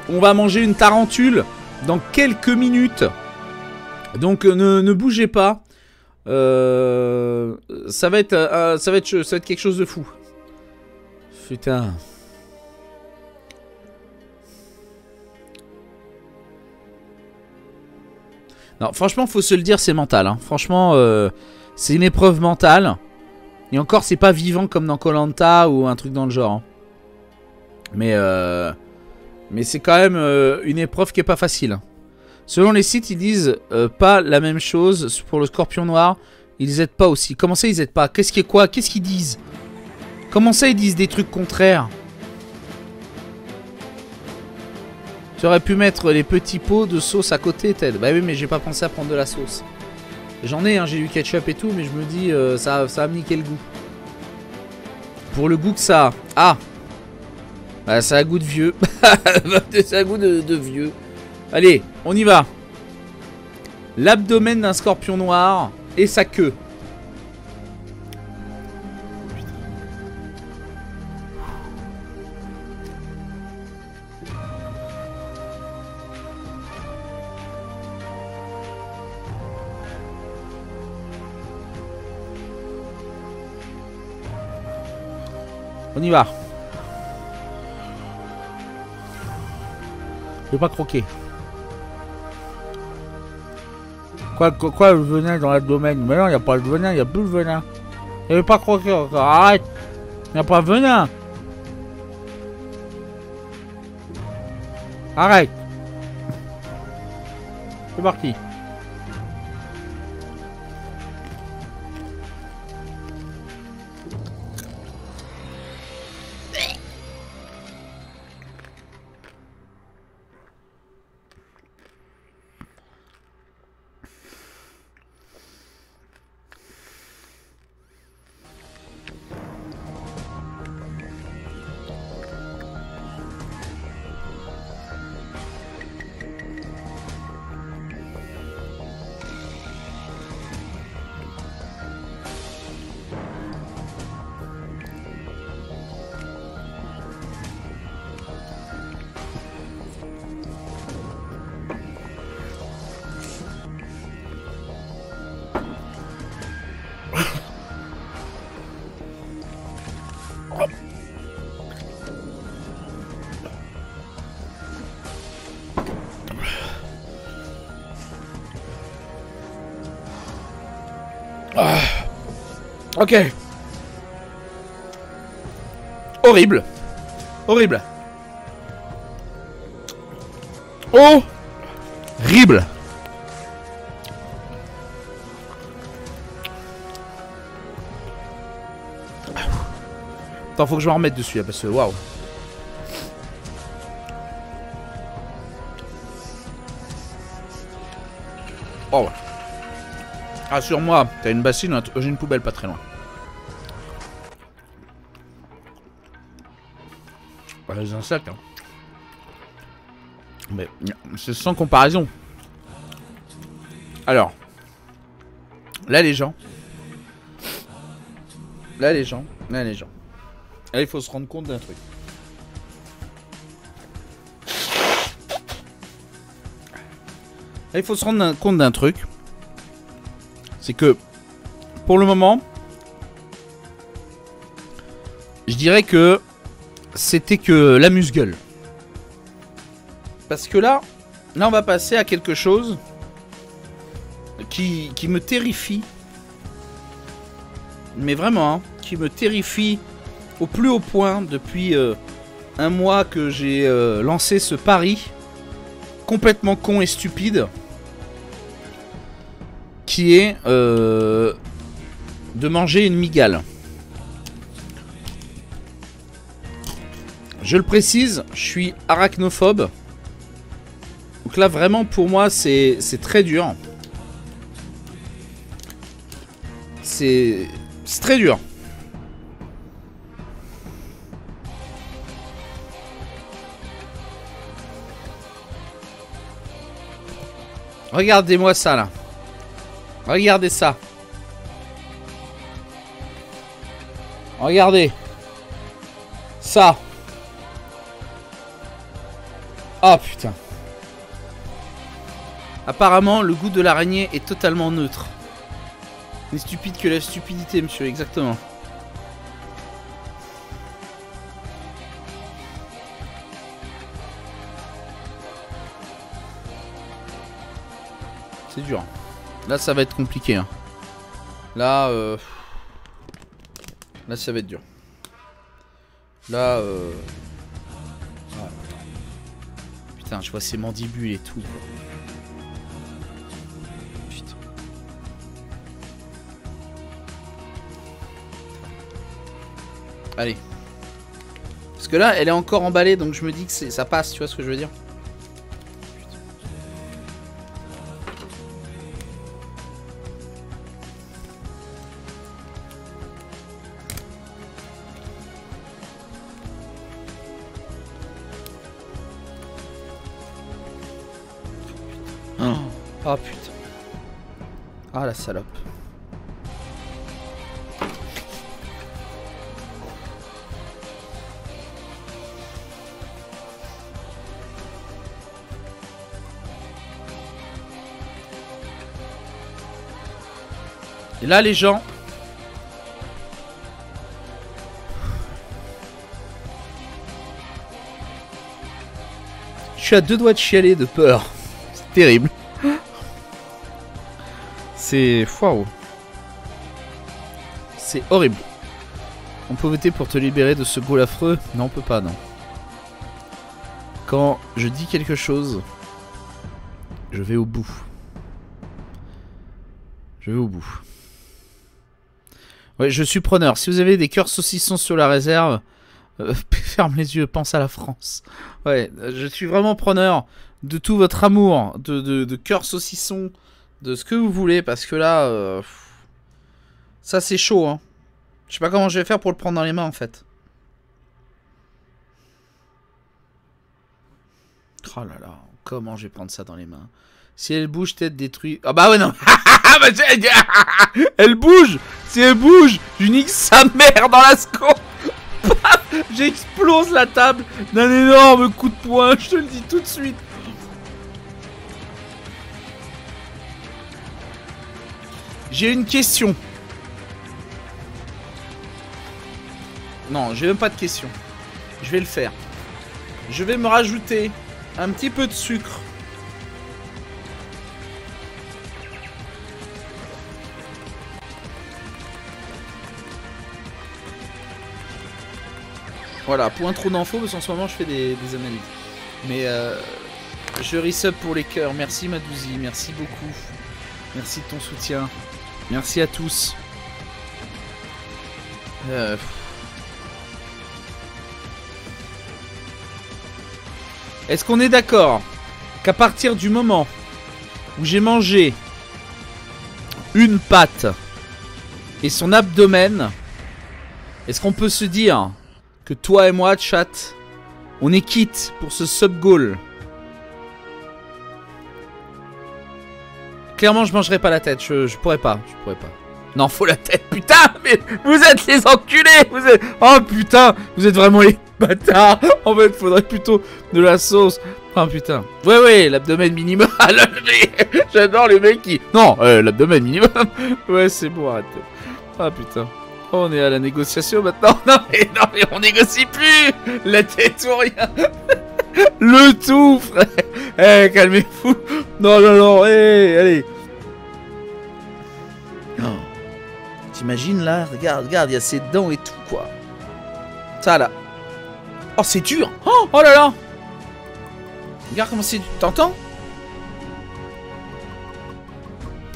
On va manger une tarentule dans quelques minutes. Donc, ne bougez pas. Ça va être quelque chose de fou. Putain... Non, franchement, faut se le dire, c'est mental. Hein. Franchement, c'est une épreuve mentale. Et encore, c'est pas vivant comme dans Koh-Lanta ou un truc dans le genre. Hein. Mais c'est quand même une épreuve qui est pas facile. Selon les sites, ils disent pas la même chose pour le scorpion noir. Ils aident pas aussi. Comment ça, ils aident pas? Qu'est-ce qui est quoi? Qu'est-ce qu'ils disent? Comment ça, ils disent des trucs contraires? Tu aurais pu mettre les petits pots de sauce à côté, Ted. Bah oui, mais j'ai pas pensé à prendre de la sauce. J'en ai, hein, j'ai du ketchup et tout, mais je me dis, ça va me niquer le goût. Pour le goût que ça a. Ah! Bah, ça a goût de vieux. Ça a goût de vieux. Allez, on y va. L'abdomen d'un scorpion noir et sa queue. On y va. Je vais pas croquer. Quoi le venin dans l'abdomen? Mais non, il n'y a pas de venin, il n'y a plus de venin. Je vais pas croquer encore. Arrête. Il n'y a pas de venin. Arrête. C'est parti. Ok. Horrible. Horrible. Horrible. Attends, faut que je m'en remette dessus là, parce que waouh. Oh. Rassure-moi, t'as une bassine, j'ai une poubelle pas très loin. Les insectes, hein. Mais c'est sans comparaison. Alors, là les gens. Là, il faut se rendre compte d'un truc. Là, il faut se rendre compte d'un truc. C'est que, pour le moment, je dirais que c'était que l'amuse-gueule. Parce que là, on va passer à quelque chose qui me terrifie. Mais vraiment, hein, qui me terrifie au plus haut point depuis un mois que j'ai lancé ce pari complètement con et stupide. Qui est de manger une migale. Je le précise, je suis arachnophobe. Donc là vraiment pour moi c'est très dur. C'est très dur. Regardez-moi ça là. Regardez ça. Regardez. Ça. Oh putain. Apparemment, le goût de l'araignée est totalement neutre. Il est stupide que la stupidité, monsieur, exactement. C'est dur. dur. Là, ça va être compliqué. Hein. Là, là, ça va être dur. Là, ah, putain, je vois ses mandibules et tout. Quoi. Putain. Allez. Parce que là, elle est encore emballée, donc je me dis que ça passe, tu vois ce que je veux dire? Oh putain. Ah la salope. Et là les gens... Je suis à 2 doigts de chialer de peur. C'est terrible. C'est... Waouh. C'est horrible. On peut voter pour te libérer de ce goal affreux? Non, on peut pas, non. Quand je dis quelque chose, je vais au bout. Je vais au bout. Ouais, je suis preneur. Si vous avez des cœurs saucissons sur la réserve, ferme les yeux, pense à la France. Ouais, je suis vraiment preneur de tout votre amour, de cœurs saucissons, de ce que vous voulez, parce que là, ça c'est chaud, hein. Je sais pas comment je vais faire pour le prendre dans les mains, en fait. Oh là là, comment je vais prendre ça dans les mains? Si elle bouge, tête détruite. Ah bah ouais, non. Elle bouge. Si elle bouge, je nique sa mère dans la seconde. J'explose la table d'un énorme coup de poing, je te le dis tout de suite. J'ai une question. Non, j'ai même pas de question. Je vais le faire. Je vais me rajouter un petit peu de sucre. Voilà, point trop d'infos parce qu'en ce moment je fais des analyses. Mais je resub pour les cœurs. Merci Madouzi, merci beaucoup. Merci de ton soutien. Merci à tous. Est-ce qu'on est d'accord qu'à partir du moment où j'ai mangé une pâte et son abdomen, est-ce qu'on peut se dire que toi et moi, chat, on est quitte pour ce sub-goal? Clairement, je mangerai pas la tête. Je pourrais pas. Non, faut la tête. Putain, mais vous êtes les enculés. Vous êtes... Oh putain, vous êtes vraiment les bâtards. En fait, faudrait plutôt de la sauce. Oh putain. Ouais, l'abdomen minimum. J'adore les mecs qui... Non, l'abdomen minimum. Ouais, c'est bon, arrête. Ah putain. Oh, on est à la négociation maintenant. Non mais on négocie plus. La tête ou rien. Le tout, frère. Eh, calmez-vous. Non, allez. Oh. T'imagines là, regarde, il y a ses dents et tout, quoi. Ça là. Oh, c'est dur. Oh là là. Regarde comment c'est dur. T'entends?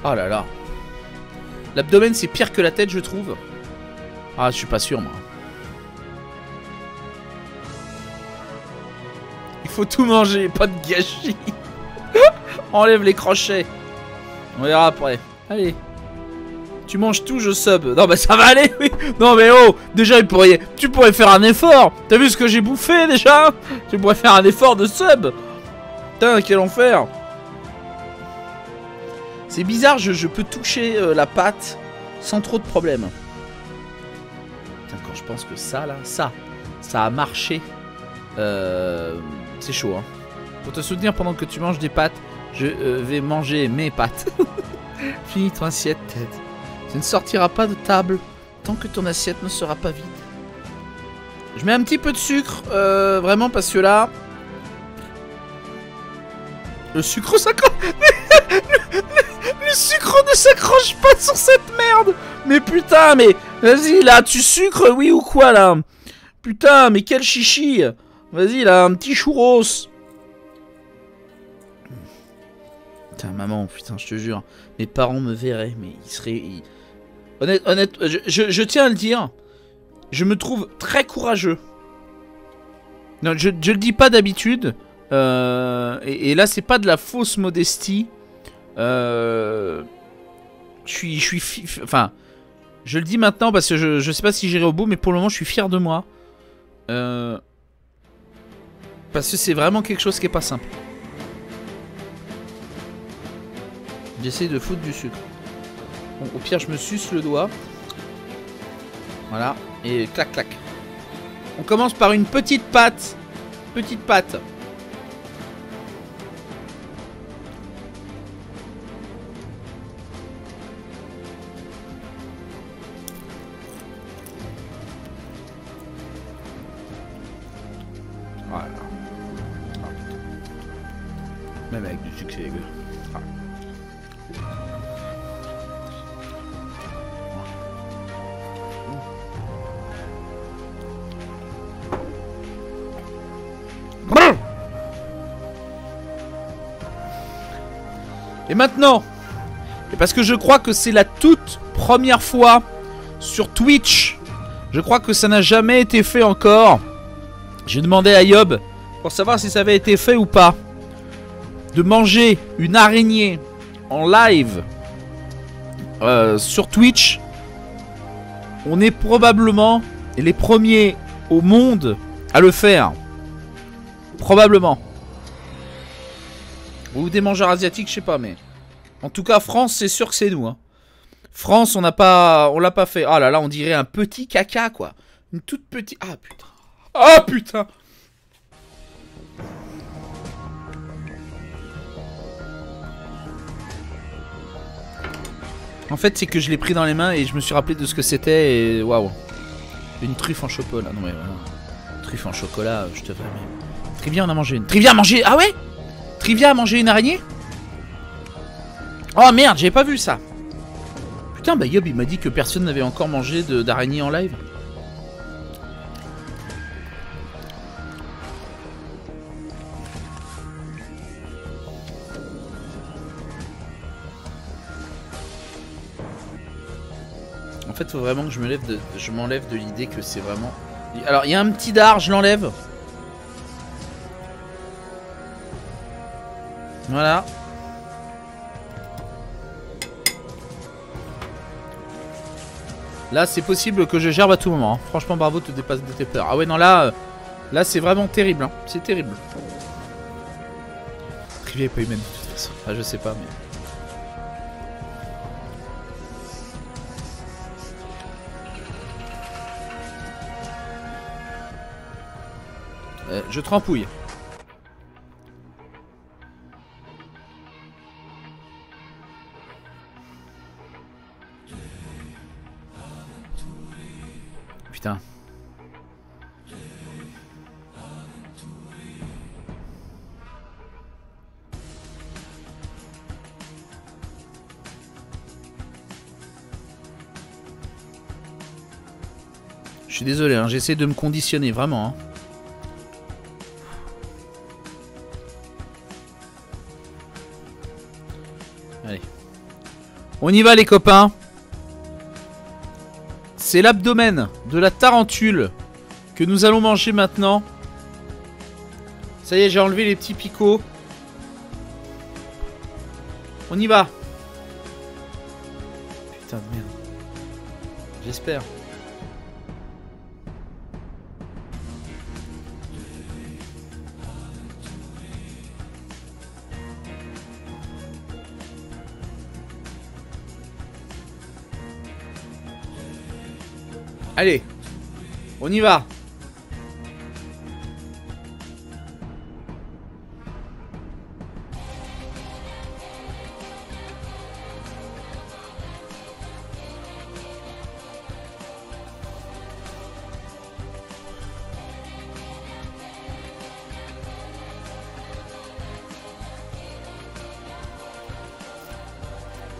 Oh là là. L'abdomen, c'est pire que la tête, je trouve. Ah, je suis pas sûr, moi. Il faut tout manger, pas de gâchis. Enlève les crochets. On verra après. Allez. Tu manges tout, je sub. Non, bah ça va aller, oui. Non, mais oh, déjà, tu pourrais faire un effort. T'as vu ce que j'ai bouffé, déjà? Tu pourrais faire un effort de sub. Putain, quel enfer. C'est bizarre, je peux toucher la pâte sans trop de problème. Putain, quand je pense que ça, là, ça a marché. C'est chaud, hein. Pour te soutenir pendant que tu manges des pâtes, je vais manger mes pâtes. Finis ton assiette, Ted. Tu ne sortiras pas de table tant que ton assiette ne sera pas vide. Je mets un petit peu de sucre, vraiment, parce que là... Le sucre, ça... Le sucre ne s'accroche pas sur cette merde. Mais putain, mais vas-y là, tu sucres oui ou quoi là? Putain, mais quel chichi. Vas-y là, un petit churros. Putain, maman, putain, je te jure. Mes parents me verraient, mais ils seraient... Honnête, je tiens à le dire. Je me trouve très courageux. Non, je le dis pas d'habitude. Et là, c'est pas de la fausse modestie. Enfin, je le dis maintenant parce que je sais pas si j'irai au bout, mais pour le moment, je suis fier de moi. Parce que c'est vraiment quelque chose qui est pas simple. J'essaie de foutre du sucre. Bon, au pire, je me suce le doigt. Voilà. Et clac, clac. On commence par une petite pâte. Petite pâte. Voilà. Même avec du sucre, c'est dégueu. Et maintenant, et parce que je crois que c'est la toute première fois sur Twitch, je crois que ça n'a jamais été fait encore. J'ai demandé à Yob pour savoir si ça avait été fait ou pas, de manger une araignée en live sur Twitch. On est probablement les premiers au monde à le faire. Probablement. Ou des mangeurs asiatiques, je sais pas, mais... En tout cas, France, c'est sûr que c'est nous. Hein. France, on l'a pas fait. Ah là là, on dirait un petit caca, quoi. Une toute petite... Ah, putain. Ah, putain. En fait, c'est que je l'ai pris dans les mains et je me suis rappelé de ce que c'était et... Waouh. Une truffe en chocolat. Non, mais voilà. Truffe en chocolat, je te fais... Trivia, on a mangé une. Trivia a mangé... Ah ouais? Trivia a mangé une araignée? Oh merde, j'avais pas vu ça. Putain, bah Yob, il m'a dit que personne n'avait encore mangé d'araignée en live. En fait, faut vraiment que je m'enlève de l'idée que c'est vraiment... Alors, il y a un petit dard, je l'enlève. Voilà. Là, c'est possible que je gerbe à tout moment. Hein. Franchement, bravo, te dépasse de tes peurs. Ah ouais, non, là c'est vraiment terrible. Hein. C'est terrible. Trivia est pas humaine, de toute façon. Ah, je sais pas, mais... je trempouille. Putain. Je suis désolé, hein, j'essaie de me conditionner, vraiment. Hein. Allez. On y va les copains. C'est l'abdomen de la tarentule que nous allons manger maintenant. Ça y est, j'ai enlevé les petits picots. On y va. Putain de merde. J'espère. Allez, on y va.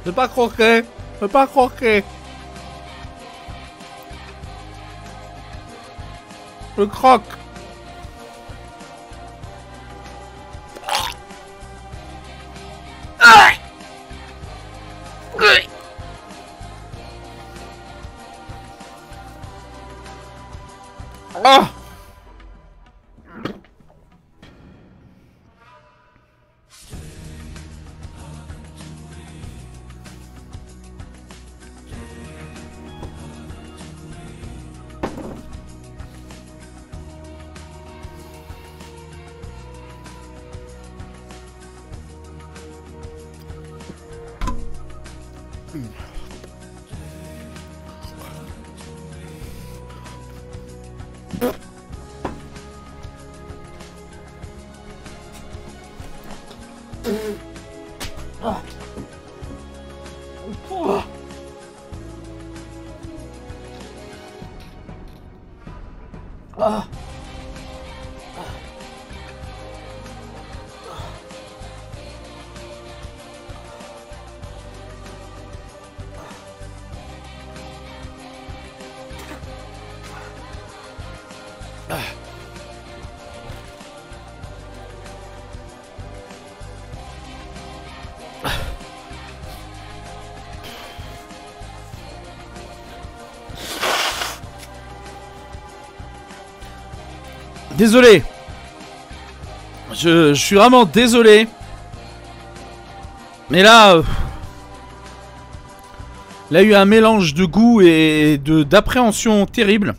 C'est pas croquer. C'est pas croquer. Je croque. Ah. Désolé. Je suis vraiment désolé. Mais là... là, il y a eu un mélange de goût et d'appréhension terrible.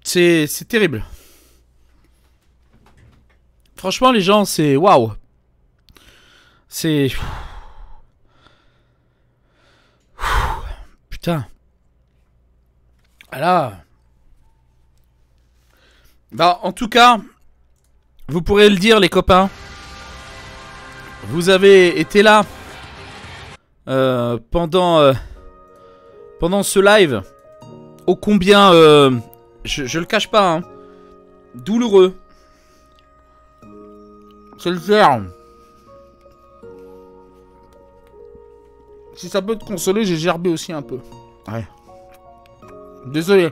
C'est terrible. Franchement, les gens, c'est... Waouh. C'est... Putain. Voilà. Bah, en tout cas, vous pourrez le dire, les copains. Vous avez été là pendant ce live. Ô combien, je le cache pas, hein, douloureux. C'est le terme. Si ça peut te consoler, j'ai gerbé aussi un peu. Ouais. Désolé.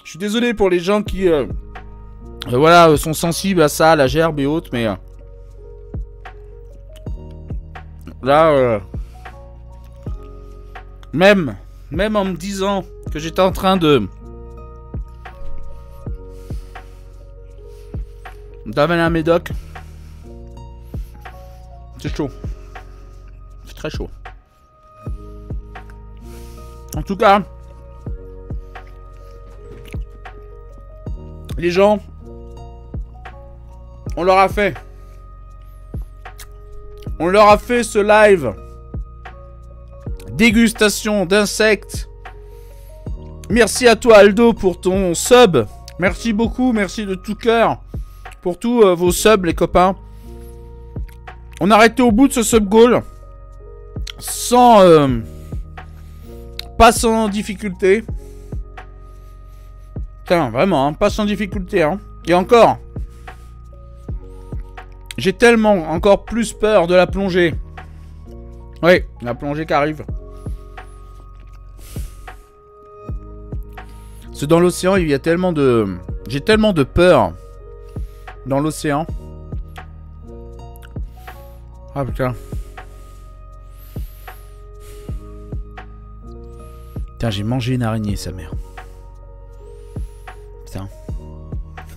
Je suis désolé pour les gens qui voilà, sont sensibles à ça, à la gerbe et autres, mais là même en me disant que j'étais en train d'avaler un médoc, c'est chaud. C'est très chaud. En tout cas, les gens, on leur a fait ce live dégustation d'insectes. Merci à toi Aldo pour ton sub. Merci beaucoup, merci de tout cœur pour tous vos subs, les copains. On a arrêté au bout de ce sub goal sans pas sans difficulté. Putain, vraiment, hein, pas sans difficulté, hein. Et encore, j'ai tellement encore plus peur de la plongée. Oui, la plongée qui arrive. C'est dans l'océan, il y a tellement de... J'ai tellement de peur dans l'océan. Ah putain. Putain, j'ai mangé une araignée, sa mère. Putain.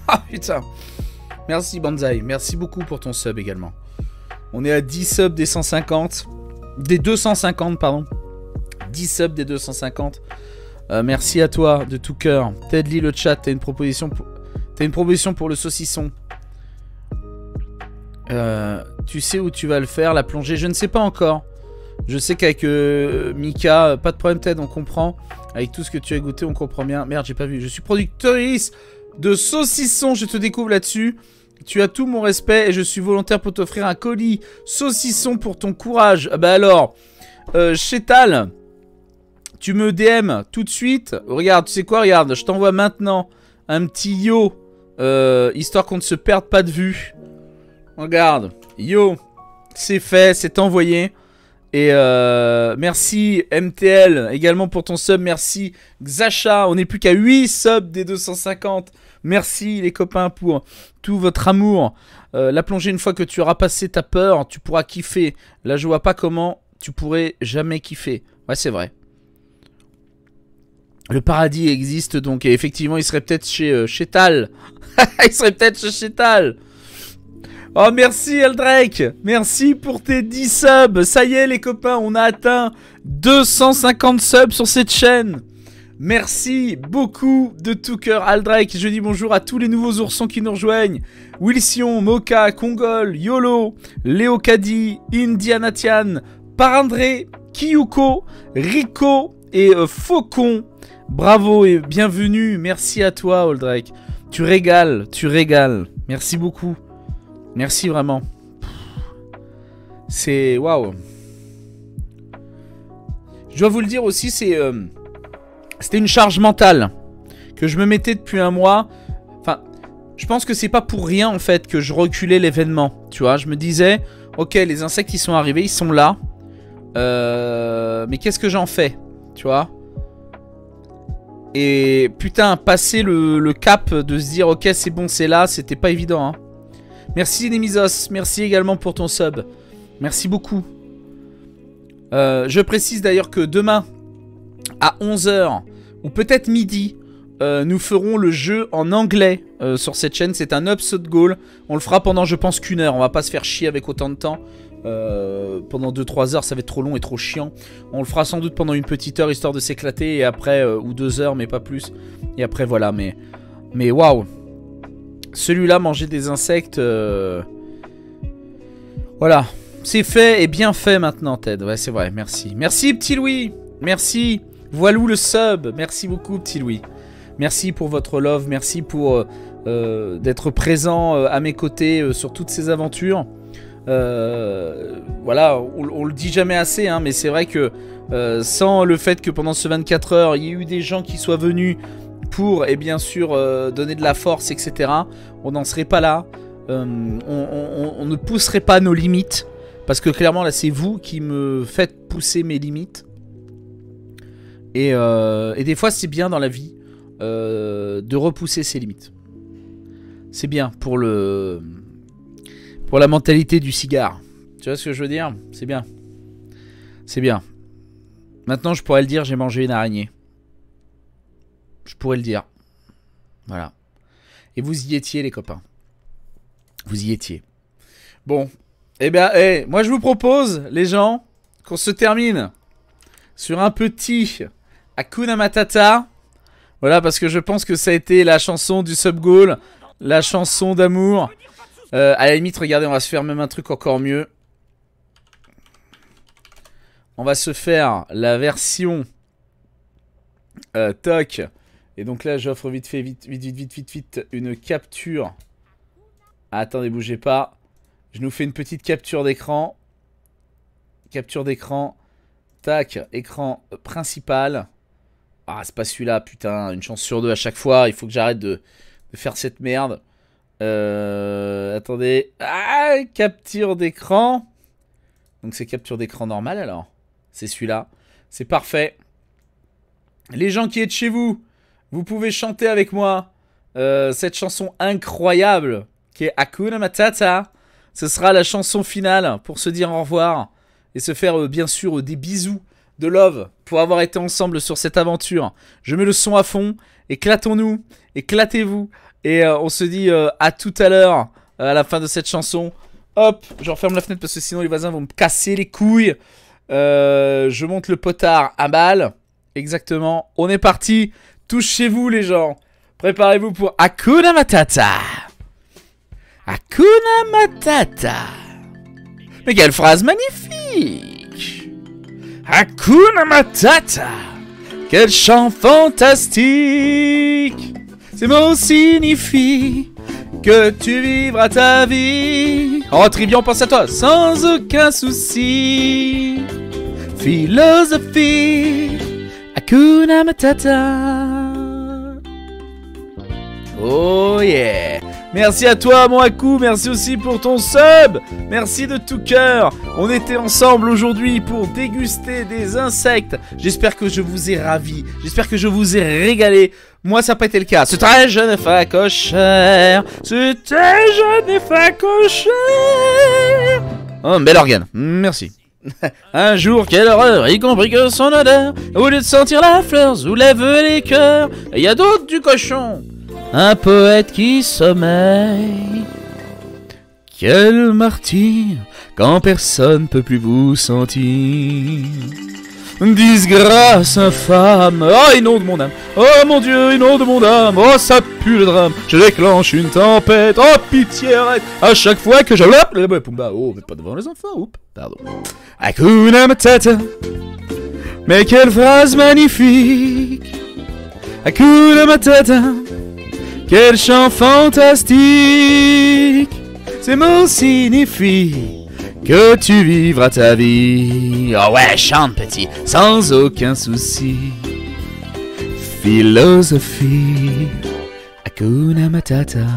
Ah putain. Merci Banzai. Merci beaucoup pour ton sub également. On est à 10 subs des 150. Des 250, pardon. 10 subs des 250. Merci à toi de tout cœur. Ted lit le chat. T'as une proposition pour le saucisson. Tu sais où tu vas le faire, la plongée? Je ne sais pas encore. Je sais qu'avec Mika, pas de problème Ted, on comprend. Avec tout ce que tu as goûté, on comprend bien. Merde, j'ai pas vu. Je suis productrice de saucisson, je te découvre là-dessus. Tu as tout mon respect et je suis volontaire pour t'offrir un colis saucisson pour ton courage. Ah bah alors, Chétal, tu me DM tout de suite. Regarde, tu sais quoi, regarde, je t'envoie maintenant un petit yo, histoire qu'on ne se perde pas de vue. Regarde. Yo. C'est fait, c'est envoyé. Et merci MTL également pour ton sub. Merci Xacha. On n'est plus qu'à 8 subs des 250. Merci les copains pour tout votre amour. La plongée, une fois que tu auras passé ta peur, tu pourras kiffer. Là, je vois pas comment tu pourrais jamais kiffer. Ouais, c'est vrai. Le paradis existe donc. Et effectivement, il serait peut-être chez Tal. Il serait peut-être chez Tal. Oh, merci Eldrake. Merci pour tes 10 subs. Ça y est, les copains, on a atteint 250 subs sur cette chaîne. Merci beaucoup de tout cœur, Aldrake. Je dis bonjour à tous les nouveaux oursons qui nous rejoignent. Wilson, Moka, Kongol, Yolo, Léo Kadi, Indianatian, Parandré, Kiyuko, Rico et Faucon. Bravo et bienvenue. Merci à toi, Aldrake. Tu régales, tu régales. Merci beaucoup. Merci vraiment. C'est waouh. Je dois vous le dire aussi, c'était une charge mentale que je me mettais depuis un mois. Enfin, je pense que c'est pas pour rien en fait que je reculais l'événement. Tu vois, je me disais, ok, les insectes ils sont arrivés, ils sont là. Mais qu'est-ce que j'en fais? Tu vois? Et putain, passer le cap de se dire, ok, c'est bon, c'est là, c'était pas évident. Hein. Merci Nemizos, merci également pour ton sub. Merci beaucoup. Je précise d'ailleurs que demain, à 11h, ou peut-être midi, nous ferons le jeu en anglais sur cette chaîne. C'est un upset goal. On le fera pendant, je pense, qu'1 heure. On va pas se faire chier avec autant de temps. Pendant 2-3 heures, ça va être trop long et trop chiant. On le fera sans doute pendant une petite heure, histoire de s'éclater. Et après, ou 2 heures, mais pas plus. Et après, voilà. Mais waouh. Celui-là, manger des insectes... Voilà. C'est fait et bien fait maintenant, Ted. Ouais, c'est vrai. Merci. Merci, petit Louis. Merci. Voilou le sub. Merci beaucoup, petit Louis. Merci pour votre love. Merci pour d'être présent à mes côtés sur toutes ces aventures. Voilà, on le dit jamais assez, hein, mais c'est vrai que sans le fait que pendant ce 24 heures, il y ait eu des gens qui soient venus pour, et bien sûr, donner de la force, etc., on n'en serait pas là. On ne pousserait pas nos limites. Parce que clairement, là, c'est vous qui me faites pousser mes limites. Et des fois, c'est bien dans la vie de repousser ses limites. C'est bien pour la mentalité du cigare. Tu vois ce que je veux dire? C'est bien. C'est bien. Maintenant, je pourrais le dire, j'ai mangé une araignée. Je pourrais le dire. Voilà. Et vous y étiez, les copains. Vous y étiez. Bon. Eh bien, moi, je vous propose, les gens, qu'on se termine sur un petit Hakuna Matata. Voilà, parce que je pense que ça a été la chanson du sub-goal. La chanson d'amour. À la limite, regardez, on va se faire même un truc encore mieux. On va se faire la version toc. Et donc là, j'offre vite une capture. Ah, attendez, bougez pas. Je nous fais une petite capture d'écran. Capture d'écran. Tac, écran principal. Ah, c'est pas celui-là, putain. Une chance sur 2 à chaque fois. Il faut que j'arrête de faire cette merde. Attendez. Ah, capture d'écran. Donc c'est capture d'écran normale alors. C'est celui-là. C'est parfait. Les gens qui êtes chez vous, vous pouvez chanter avec moi cette chanson incroyable qui est Hakuna Matata. Ce sera la chanson finale pour se dire au revoir et se faire bien sûr des bisous de love pour avoir été ensemble sur cette aventure. Je mets le son à fond. Éclatons-nous, éclatez-vous. Et on se dit à tout à l'heure à la fin de cette chanson. Hop, je referme la fenêtre parce que sinon les voisins vont me casser les couilles. Je monte le potard à balle. Exactement. On est parti. Tous chez vous les gens. Préparez-vous pour Hakuna Matata. Hakuna Matata. Mais quelle phrase magnifique. Hakuna Matata. Quel chant fantastique. Ces mots signifient que tu vivras ta vie. Oh, Trivian, pense à toi, sans aucun souci. Philosophie, Hakuna Matata. Oh yeah. Merci à toi, mon Haku. Merci aussi pour ton sub. Merci de tout cœur. On était ensemble aujourd'hui pour déguster des insectes. J'espère que je vous ai ravi. J'espère que je vous ai régalé. Moi, ça n'a pas été le cas. C'est très jeune et facochère. C'était jeune et facochère. Oh, bel organe. Merci. Un jour, quelle horreur, y compris que son odeur, au lieu de sentir la fleur, soulève les cœurs. Et y a d'autres du cochon. Un poète qui sommeille. Quel martyr, quand personne peut plus vous sentir. Disgrâce infâme, oh inonde mon âme, oh mon Dieu inonde mon âme, oh ça pue le drame, je déclenche une tempête, oh pitié arrête, à chaque fois que je... Pumba, oh mais pas devant les enfants, oups, pardon. Hakuna Matata, mais quelle phrase magnifique. Hakuna Matata, quel chant fantastique. Ces mots signifient que tu vivras ta vie. Oh ouais, chante petit, sans aucun souci. Philosophie, Hakuna Matata.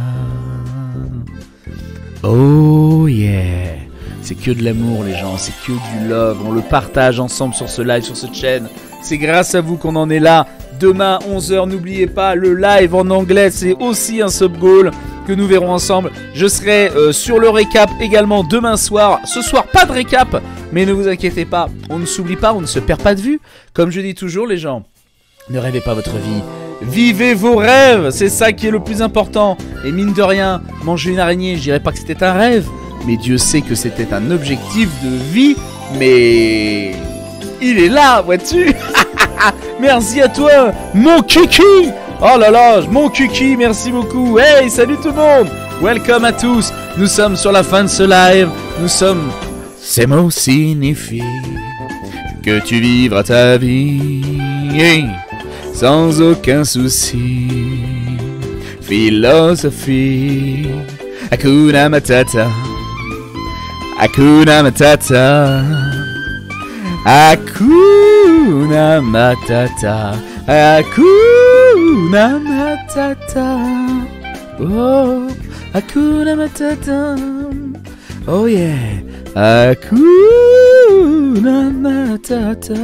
Oh yeah. C'est que de l'amour les gens, c'est que du love. On le partage ensemble sur ce live, sur cette chaîne. C'est grâce à vous qu'on en est là. Demain 11h, n'oubliez pas, le live en anglais, c'est aussi un sub goal que nous verrons ensemble. Je serai sur le récap également demain soir. Ce soir, pas de récap, mais ne vous inquiétez pas, on ne s'oublie pas, on ne se perd pas de vue. Comme je dis toujours, les gens, ne rêvez pas votre vie. Vivez vos rêves, c'est ça qui est le plus important. Et mine de rien, manger une araignée, je dirais pas que c'était un rêve, mais Dieu sait que c'était un objectif de vie. Mais il est là, vois-tu. Merci à toi, mon kiki. Oh là là, mon kiki, merci beaucoup. Hey, salut tout le monde. Welcome à tous. Nous sommes sur la fin de ce live. Nous sommes... Ces mots signifient que tu vivras ta vie sans aucun souci. Philosophie, Hakuna Matata, Hakuna Matata, Hakuna Matata, Hakuna Matata. Oh, Hakuna Matata. Oh yeah. Hakuna Matata.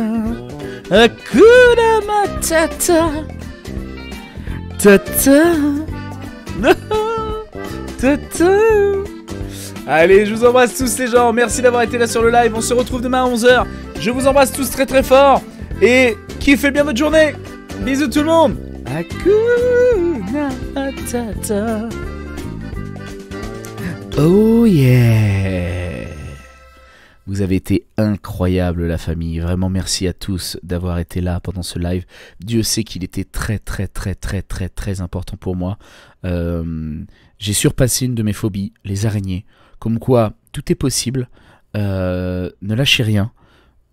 Hakuna Matata. Tata. Tata. Allez, je vous embrasse tous les gens. Merci d'avoir été là sur le live. On se retrouve demain à 11h. Je vous embrasse tous très très fort. Et kiffez bien votre journée. Bisous tout le monde. Hakuna Matata. Oh yeah. Vous avez été incroyable la famille. Vraiment merci à tous d'avoir été là pendant ce live. Dieu sait qu'il était très important pour moi. J'ai surpassé une de mes phobies, les araignées. Comme quoi, tout est possible. Ne lâchez rien.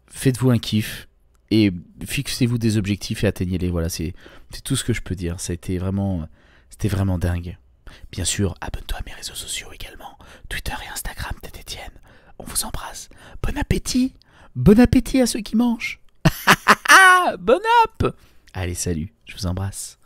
Faites-vous un kiff. Et fixez-vous des objectifs et atteignez-les. Voilà, c'est tout ce que je peux dire. C'était vraiment dingue. Bien sûr, abonne-toi à mes réseaux sociaux également. Twitter et Instagram, Tête Etienne. On vous embrasse. Bon appétit. Bon appétit à ceux qui mangent. Bon app. Allez, salut. Je vous embrasse.